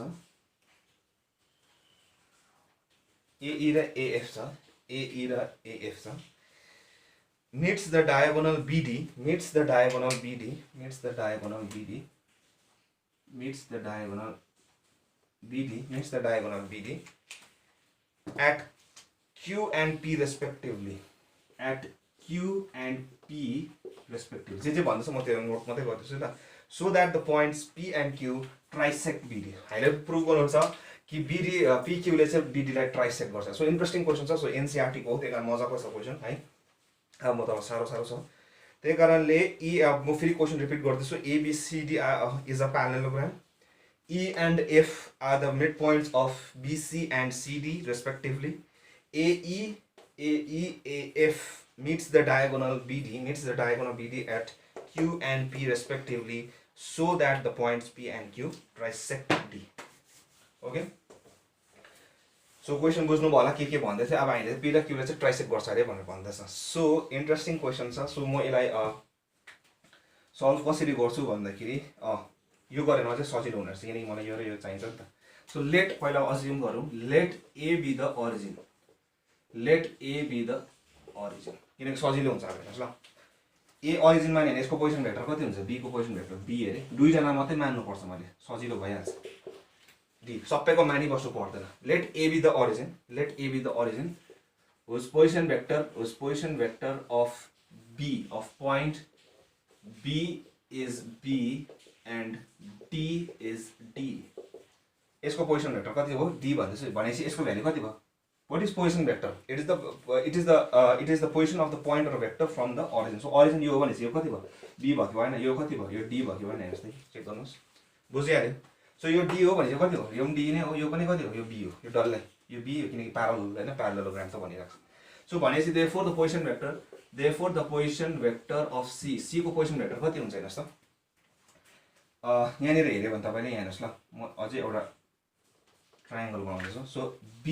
[SPEAKER 1] AE र AF छ AE र AF छ meets the diagonal BD meets the diagonal BD meets the diagonal BD meets the diagonal BD meets the diagonal BD at Q and P respectively at Q and P respectively जे भन्दैछ म त्यो नोट मात्रै गर्दैछु ल so that the points P and Q trisect BD हामीले प्रुभ गर्नुहुन्छ कि BD PQ ले चाहिँ BD लाई ट्राइसेक्ट गर्छ सो इन्ट्रेस्टिङ क्वेसन छ सो एनसीईआरटी को हो त्यही कारण मजाको छ क्वेसन है अब म त सारो छ त्यही कारणले ई म फेरि क्वेसन रिपिट गर्दैछु ABCD is a parallelogram E and F are the midpoints of BC and CD respectively AEAF meets the diagonal BD at Q and P respectively so that the points P and Q trisect D. Okay? So question बुझ्नु भयो होला के भन्दै थियो अब हामीले P र Q ले चाहिँ ट्राइसेक्ट गर्छ अरे भनेर भन्दैछ सो इन्ट्रेस्टिङ क्वेसन छ सो म यसलाई सल्भ कसरी गर्छु भन्दाखेरि यो गरेर चाहिँ सजिलो हुने रहेछ किनकि मलाई यो र यो चाहिन्छ नि त सो लेट पहिला अज्युम गरौँ late A be the origin किनकि सजिलो हुन्छ अब हेर्नुहोस् ल ए ओरिजिन माने यसको पोजिसन भेक्टर कति हुन्छ बी को पोजिसन भेक्टर बी अरे दुईजना मात्रै मान्नु पर्छ मैले सजिलो भइहाल्छ डी सबैको मानि बस्नु पर्दैन let A B the origin whose position vector of B of point B is B and D is D यसको पोजिसन भेक्टर कति हो डी भन्दैछु भनेपछि यसको भ्यालु कति भयो what is position vector it is the position of the point or vector from the origin so origin यो हो भनेपछि यो कति भयो b भयो कि भएन यो कति भयो यो d भयो कि भएन हेर्नुस् त चेक गर्नुस् बुझिहाल्यो सो यो d हो भनेपछि कति हो यो पनि d नै हो यो पनि कति हो यो b हो यो डल्लै यो b हो किनकि प्यारलल हैन प्यारलेलोग्राम त भनिराख्छ सो भनेपछि therefore the position vector of c को पोजिसन भेक्टर कति हुन्छ हेर्नुस् त यहाँनिर हेर्यो भने तपाईले यहाँ हेर्नुस् ल म अझै एउटा ट्रायंगल बनाउँदैछु सो b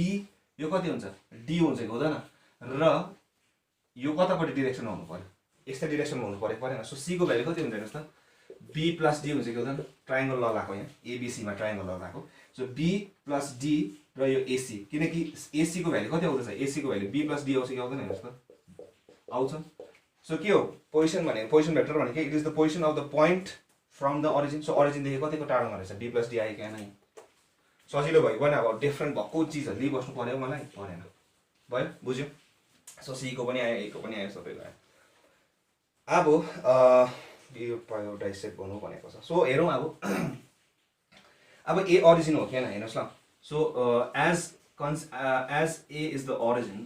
[SPEAKER 1] यो कति हुन्छ डी हुन्छ कि हुँदैन र यो कतापट्टि डिरेक्सनमा हुनु पर्यो यस्तै डिरेक्सनमा हुनु पर्यो परेन सो सी को भ्यालु कति हुन्छ हेर्नुस् त बी प्लस डी हुन्छ कि हुँदैन ट्रायंगल लगाएको यहाँ एबीसी मा ट्रायंगल लगाएको सो बी प्लस डी र यो एसी किनकि एसी को भ्यालु कति आउँदैछ एसी को भ्यालु बी प्लस डी आउँछ कि आउँदैन हेर्नुस् त आउँछ सो के हो पोजिसन भनेको पोजिसन भेक्टर भनेको it is the position of the point from the origin so origin देखि कतिको टाढोमा रहेछ डी प्लस डी आयो कि आएन सजिलो भयो भने अब डिफ्रेन्ट भएको चिजहरु लिइबस्नु पर्यो मलाई परेन भयो बुझ्यो सो सी को पनि आयो ए को पनि आयो सबैको आयो अब यो पायो डाइसेक्ट गर्नु भनेको छ सो हेरौँ अब ए ओरिजिन हो कि हैन हेर्नुस् ल so as A is the origin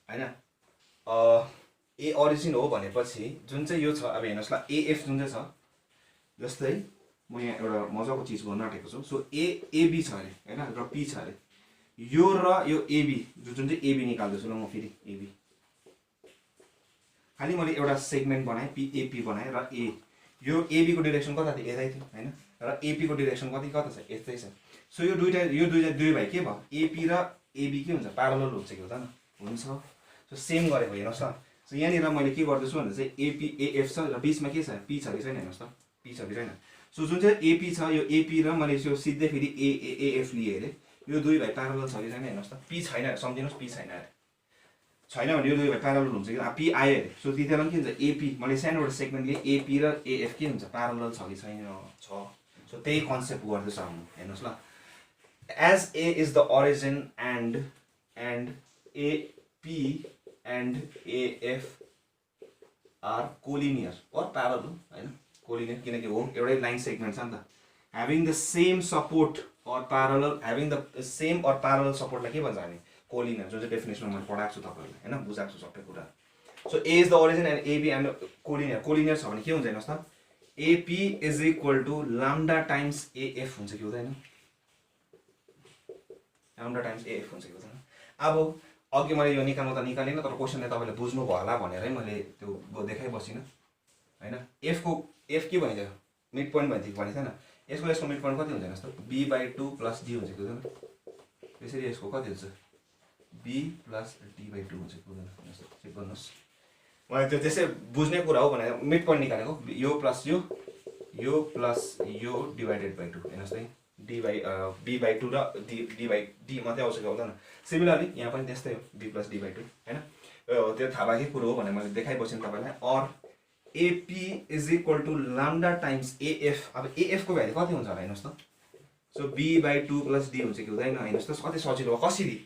[SPEAKER 1] हैन ए ओरिजिन हो भनेपछि जुन चाहिँ यो छ अब हेर्नुस् ल एएफ जुन चाहिँ छ जस्तै म यहाँ एउटा मजाको चीज गर्न आँटेको छु सो एबी छ अरे हैन र पी छ अरे यो र यो एबी जुन चाहिँ एबी निकाल्दैछु ल म फेरि एबी खाली मैले एउटा सेगमेन्ट बनाएँ पीएपी बनाएँ र ए यो एबी को डाइरेक्सन कता थियो यतै थियो हैन र एपी को डाइरेक्सन कता छ यस्तै छ सो यो दुई भाइ के भयो एपी र एबी के हुन्छ प्यारलल हुन्छ कि हुँदैन हुन्छ सो सेम गरेको हेर्नुस् त सो यहाँनिर मैले के गर्दैछु भन्दा चाहिँ एपी एएफ छ र बीचमा के छ पी छ कि छैन हेर्नुस् त पी छ कि छैन सो जुन चाहिँ एपी छ यो एपी र मैले यो सिधै फेरि एएफ लिए अरे यो दुई भाइ प्यारलल छ कि छैन हेर्नुस् त पी छैन सम्झिनुस् पी छैन अरे छैन भने यो दुई भाइ प्यारलल हुन्छ कि पी आयो अरे सो त्यतिबेला के हुन्छ एपी मैले सानो एउटा सेगमेन्ट लिए एपी र एएफ के हुन्छ प्यारलल छ कि छैन छ सो सो त्यही कन्सेप्ट गर्दैछ हामी हेर्नुहोस् ल as A is the origin and AP and AF are collinear or parallel हैन collinear किनकि हो एउटै लाइन सेगमेन्ट छ नि त having the same support or parallel having the same or parallel support लाई के भन्छ हामी collinear जुन चाहिँ डेफिनेसनमा मैले पढाएको छु तपाईहरुलाई हैन बुझाएको छु सबै कुरा so A is the origin and AB and collinear छ भने के हुन्छ हेर्नुस् त AP is equal to lambda times AF हुन्छ कि हुँदैन lambda times AF हुन्छ कि हुँदैन अब अघि मैले यो निकाल्नु त निकालेन तर क्वेशनले तपाईले बुझ्नु भयो होला भनेरै मैले त्यो देखाइ बसिन हैन F को F के भनिदियो मिड पोइन्ट भनिदिएको भने छैन यसको मिड पोइन्ट कति हुन्छ हेर्नुस् त B/2 + D हुन्छ कि हुँदैन त्यसरी यसको कति हुन्छ B + D/2 हुन्छ कि हुँदैन हेर्नुस् त चेक गर्नुस् मैले त्यो त्यसै बुझ्ने कुरा हो भने मिड पोइन्ट निकालेको यो प्लस यो प्लस यो डिवाइडेड बाइ 2 हेर्नुस् त B/2 र D मात्रै आउँछ कि आउँदैन सिमिलरली यहाँ पनि त्यस्तै हो B + D/2 हैन त्यो थाहा भएकै कुरो हो भने मैले देखाइबस्छु तपाईलाई और AP is equal to lambda times AF अब AF को भ्यालु कति हुन्छ होला हेर्नुस् त सो B/2 + D हुन्छ कि हुँदैन हेर्नुस् त कति सजिलो हो कसरी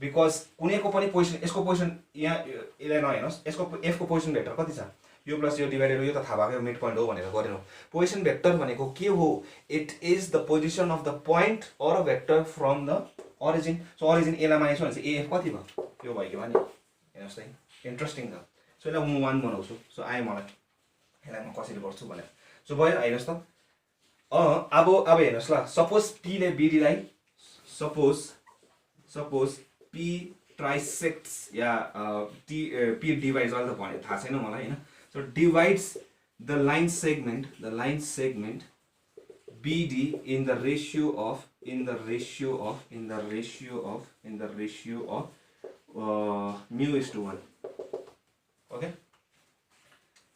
[SPEAKER 1] बिकज कुनैको पनि पोजिसन यसको पोजिसन यहाँ यसलाई नहेर्नुस् यसको F को पोजिसन भेक्टर कति छ यो प्लस यो डिवाइडेड यो त थाहा भएको मिड पोइन्ट हो भनेर गरेनौ पोजिसन भेक्टर भनेको के हो it is the position of the point or a vector from the origin so origin एलाई मानेछ भने चाहिँ AF कति भयो यो भयो कि भने हेर्नुस् त इन्ट्रेस्टिङ छ सो यसलाई म 1 बनाउँछु सो आए मलाई यसलाई म कसरी गर्छु भनेर सो भयो हेर्नुस् त अब हेर्नुस् ल सपोज P ले BD लाई सपोज P ट्राइसेक्ट्स या P डिवाइड्स अहिले त भने थाहा छैन मलाई हैन so divides the line segment BD in the ratio of mu is to 1 okay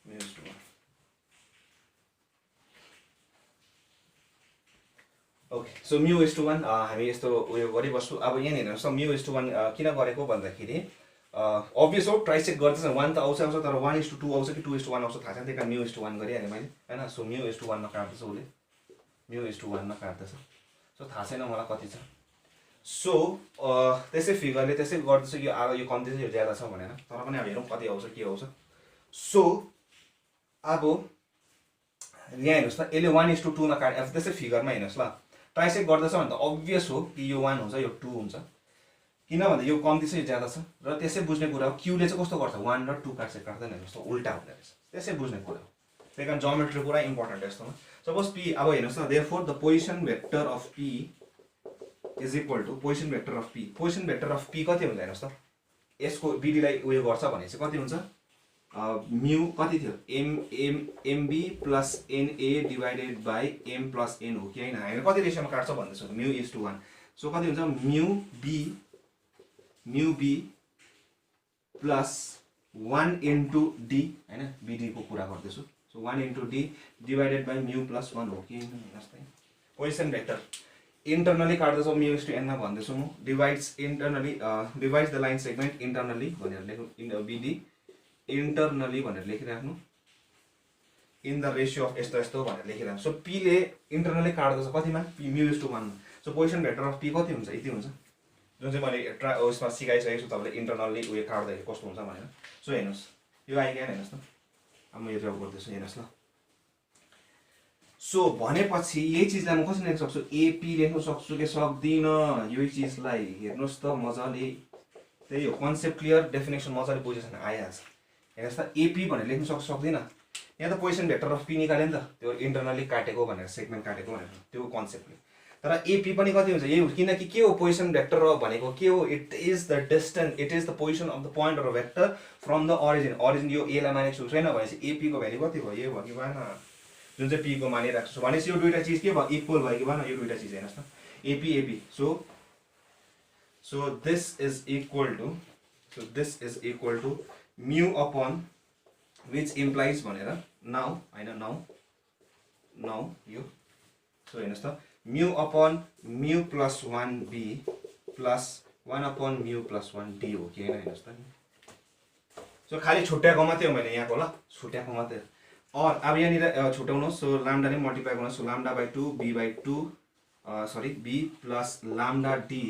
[SPEAKER 1] mu is to 1 okay so mu is to 1 हामी यस्तो उयो गरिबस्छु अब यहाँ हेर्नुस् त mu is to 1 किन गरेको भन्दाखेरि अब्भियस हो ट्राइसेक्ट गर्दैछ 1 त आउँछ तर 1:2 आउँछ कि 2:1 आउँछ थाहा छैन त्यही कारण mu:1 गरिहालेँ मैले हैन सो mu:1 मा काट्दैछ उले mu:1 मा काट्दैछ सो थाहा छैन मलाई कति छ सो त्यसै फिगरले त्यसै गर्दैछ यो अब यो कम्ती छ यो ज्यादा छ भनेर तर पनि अब हेरौँ कति आउँछ के आउँछ सो अब यहाँ हेर्नुस् त यसले 1:2 मा काट्यो अब त्यसै फिगरमा हेर्नुस् ल ट्राइसेक्ट गर्दैछ भने त अब्भियस हो कि यो 1 हुन्छ यो 2 हुन्छ किन भन्दा यो कम्ती छ यो ज्यादा छ र त्यसै बुझ्ने कुरा हो क्यू ले चाहिँ कस्तो गर्छ 1 र 2 काट्दैन हेर्नुस् त उल्टा हुँदै रहेछ त्यसै बुझ्ने कुरा हो त्यही कारण ज्योमेट्री पुरा इम्पोर्टेन्ट हो यस्तोमा सपोज P अब हेर्नुस् त therefore the position vector of P is equal to position vector of P कति हुन्छ हेर्नुस् त यसको BD लाई उयो गर्छ भने चाहिँ कति हुन्छ म्यू कति थियो MB + NA divided by M + N हो कि हैन हैन कति रेशियोमा काट्छ भन्दैछ mu:1 सो कति हुन्छ mu B plus 1 into D हैन BD को कुरा गर्दैछु so 1 into D divided by mu plus 1 हो कि हेर्नुस् त पोजिसन भेक्टर इन्टरनली काट्दैछु mu:n मा भन्दैछु म divides the line segment internally भनेर लेख्नु BD इन्टरनली भनेर लेखिराख्नु इन द रेशियो अफ यस्तो भनेर लेखिराख्नु सो P ले इन्टरनली काट्दैछ कतिमा mu:1 मा so position vector of P कति हुन्छ यति हुन्छ जुन चाहिँ मैले उसमा सिकाइसकेको छु तपाईले इन्टरनली उयो काट्दाखेरि कस्तो हुन्छ भनेर सो हेर्नुस् यो आइगयो हेर्नुस् त अब म यो ड्रा गर्दैछु हेर्नुस् ल सो भनेपछि यही चीजलाई म कसरी लेख्न सक्छु AP लेख्न सक्छु कि सक्दिन यही चीजलाई हेर्नुस् त मजाले त्यही हो कन्सेप्ट क्लियर डेफिनेसन मजाले बुझेछ भने आइहाल्छ हेर्नुस् त AP भनेर लेख्न सक्दिन यहाँ त पोजिसन भेक्टर अफ P निकाले नि त त्यो इन्टरनली काटेको भनेर सेगमेन्ट काटेको भनेर त्यो कन्सेप्टले तर AP पनि कति हुन्छ यही हो किनकि के हो पोजिसन भेक्टर भनेको के हो it is the distance it is the position of the point or vector from the origin यो A लाई मानेको छैन भनेपछि AP को भ्यालु कति भयो यो भयो कि भएन जुन चाहिँ P को मानिराख्छु छु भनेपछि यो दुईटा चीज के भयो इक्वल भयो कि भएन यो दुईटा चीज हेर्नुस् त AP so this is equal to mu upon which implies भनेर now हैन now यो सो हेर्नुस् त mu upon mu plus 1b plus 1 upon mu plus 1d हो कि हैन हेर्नुस् त सो खाली छुट्याएको मात्रै हो मैले यहाँको ल छुट्याएको मात्रै और अब यहाँनिर छुट्याउनुहोस् सो लाम्डा नै मल्टिप्लाई गर्नुहोस् so lambda by 2 B by 2 sorry B plus lambda D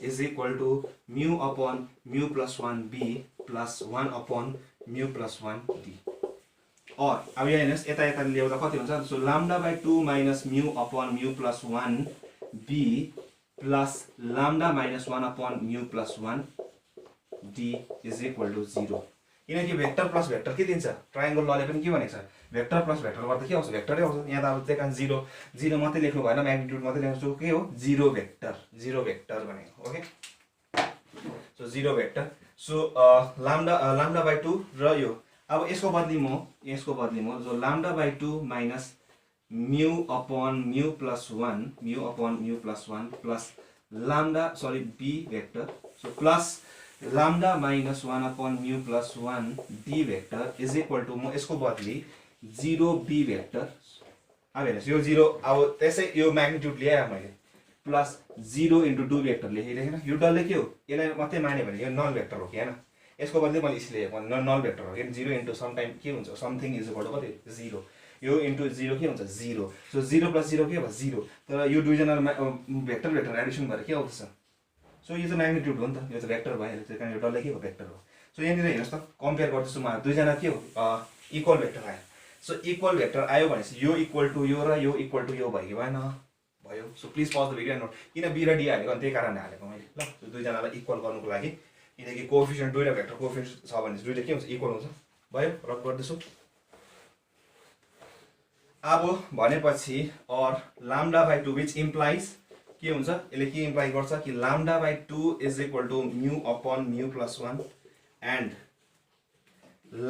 [SPEAKER 1] is equal to mu upon mu plus 1 B plus 1 upon mu plus 1 D और अब यहाँ हेर्नुहोस् यता यता ल्याउँदा कति हुन्छ so lambda by 2 minus mu upon mu plus 1 B plus lambda minus 1 upon mu plus 1 D is equal to 0 किनकि भेक्टर प्लस भेक्टर के दिन्छ ट्रायंगल लले पनि के भनेको छ भेक्टर प्लस भेक्टर गर्दा के आउँछ भेक्टरै आउँछ यहाँ त अब त्यही कारण 0 0 मात्रै लेख्नु भएन म्याग्निट्युड मात्रै लेख्छु के हो 0 भेक्टर भनेको okay so 0 vector so lambda by 2 र यो अब यसको बदली म जो lambda by 2 minus mu upon mu plus 1 plus lambda sorry B vector so plus lambda minus 1 upon mu plus 1 D vector is equal to म यसको बदली 0 बी भेक्टर अब हेर्नुहोस् यो 0 अब त्यसै यो म्याग्निट्युड ल्याएँ मैले प्लस 0 इन्टु 2 भेक्टर लेखेँ यो डल्लै के हो यसलाई मात्रै माने भने यो नल भेक्टर हो कि होइन यसको बदली मैले यसले नल भेक्टर हो किन 0 इन्टु सम टाइम के हुन्छ समथिङ इज इक्वल टु कति 0 यो इन्टु 0 के हुन्छ 0 सो 0 प्लस 0 के भयो 0 तर यो दुईजना भेक्टर एडिसन गरेर के आउँछ सो यो चाहिँ म्याग्निट्युड हो नि त यो चाहिँ भेक्टर भयो त्यही कारण यो डल्लै के हो भेक्टर हो सो यहाँनिर हेर्नुहोस् त कम्पेयर गर्दैछु म दुईजना के हो इक्वल भेक्टर आयो सो इक्वल भेक्टर आयो भनेपछि यो इक्वल टु यो र यो इक्वल टु यो भयो कि भएन भयो so please pause the video and note किन बी र डी हालेको अनि त्यही कारणले हालेको मैले ल सो दुईजनालाई इक्वल गर्नुको लागि किनकि कोएफिसिएन्ट दुईटा भेक्टर कोएफिसिएन्ट छ भने दुईटा के हुन्छ इक्वल हुन्छ भयो रब गर्दैछु अब भनेपछि और लाम्डा बाई 2 विच इम्प्लाइज के हुन्छ यसले के इम्प्लाई गर्छ कि lambda by 2 is equal to mu upon mu plus 1 and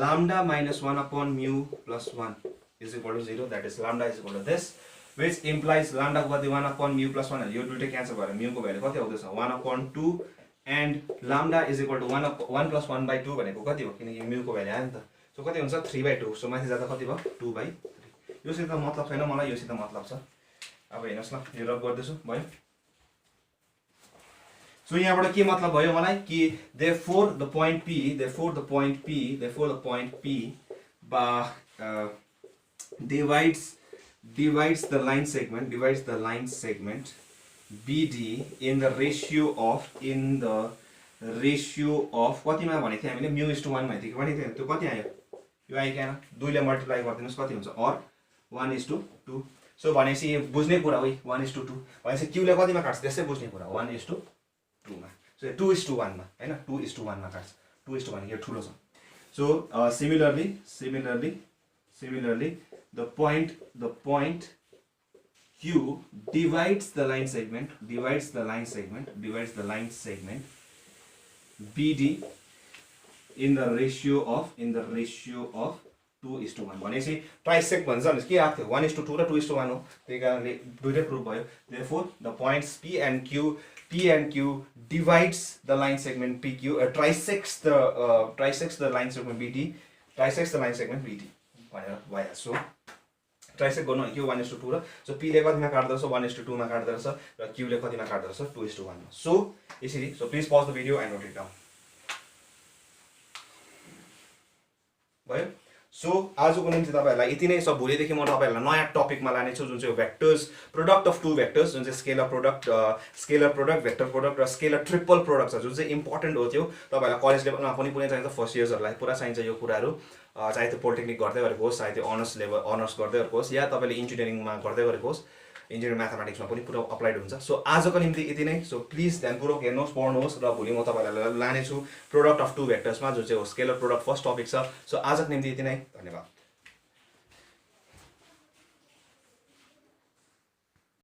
[SPEAKER 1] lambda minus 1 upon mu plus 1 is equal to 0 that is lambda is equal to this which implies lambda को बदली 1 अपन म्यू प्लस 1 यो दुईटै क्यान्सल भएर म्यू को भ्यालु कति आउँदैछ 1 upon 2 and lambda is equal to 1 plus 1 by 2 भनेको कति हो किनकि म्यू को भ्यालु आयो नि त सो कति हुन्छ 3 बाई 2 सो माथि जाँदा कति भयो 2 बाई 3 योसित मतलब छैन मलाई योसित मतलब छ अब हेर्नुहोस् न यो रब गर्दैछु भयो सो यहाँबाट के मतलब भयो मलाई कि therefore the point P divides the line segment BD in the ratio of कतिमा भनेको थिए हामीले म्यू 1 भनेको थिए भनेको थिए त्यो कति आयो यो आयो क्या 2 ले मल्टिप्लाई गरिदिनुस् कति हुन्छ और 1:2 सो भनेपछि बुझ्ने कुरा हो 1:2 भनेपछि क्यू ले कतिमा काट्छ त्यसै बुझ्ने कुरा 1:2 मा सो 2:1 मा हैन 2:1 मा काट्छ 2:1 भनेको ठुलो छ so similarly the point Q divides the line segment BD in the ratio of 2:1 भनेपछि ट्राइसेक्ट भन्छ नि के आएको थियो 1:2 र 2:1 हो त्यही कारणले दुईटै प्रुफ भयो therefore the points P and Q divides the line segment PQ trisects the line segment BD भनेर भयो सो ट्राइसेक्ट गर्नु के 1:2 र सो P ले कतिमा काट्दछ 1:2 मा काट्दछ र Q ले कतिमा काट्दछ 2:1 मा सो यसरी so please pause the video and note it down भयो सो आजको निम्ति तपाईहरुलाई यति नै छ भोलिदेखि म तपाईहरुलाई नयाँ टपिकमा लानेछु जुन चाहिँ vectors product of two vectors जुन चाहिँ स्केलर प्रोडक्ट भेक्टर प्रोडक्ट र स्केलर ट्रिपल प्रोडक्ट छ जुन चाहिँ इम्पोर्टेन्ट हो त्यो तपाईहरुलाई कलेज लेभलमा पनि पुरै चाहिन्छ फर्स्ट इयर्सहरुलाई पुरा चाहिन्छ यो कुराहरु चाहे त्यो पोलिटेक्निक गर्दै गरेको होस् चाहे त्यो अनर्स गर्दै गरेको होस् या तपाईले इन्जिनियरिङमा गर्दै गरेको होस् इन्जिनियरिङ म्याथमेटिक्समा पनि पुरा अप्लाइड हुन्छ सो आजको निम्ति यति नै सो प्लिज ध्यानपूर्वक हेर्नुहोस् पढ्नुहोस् र भोलि म तपाईहरुलाई लानेछु प्रोडक्ट अफ टु भेक्टर्समा जुन चाहिँ हो स्केलर प्रोडक्ट फर्स्ट टपिक छ सो आजको निम्ति यति नै धन्यवाद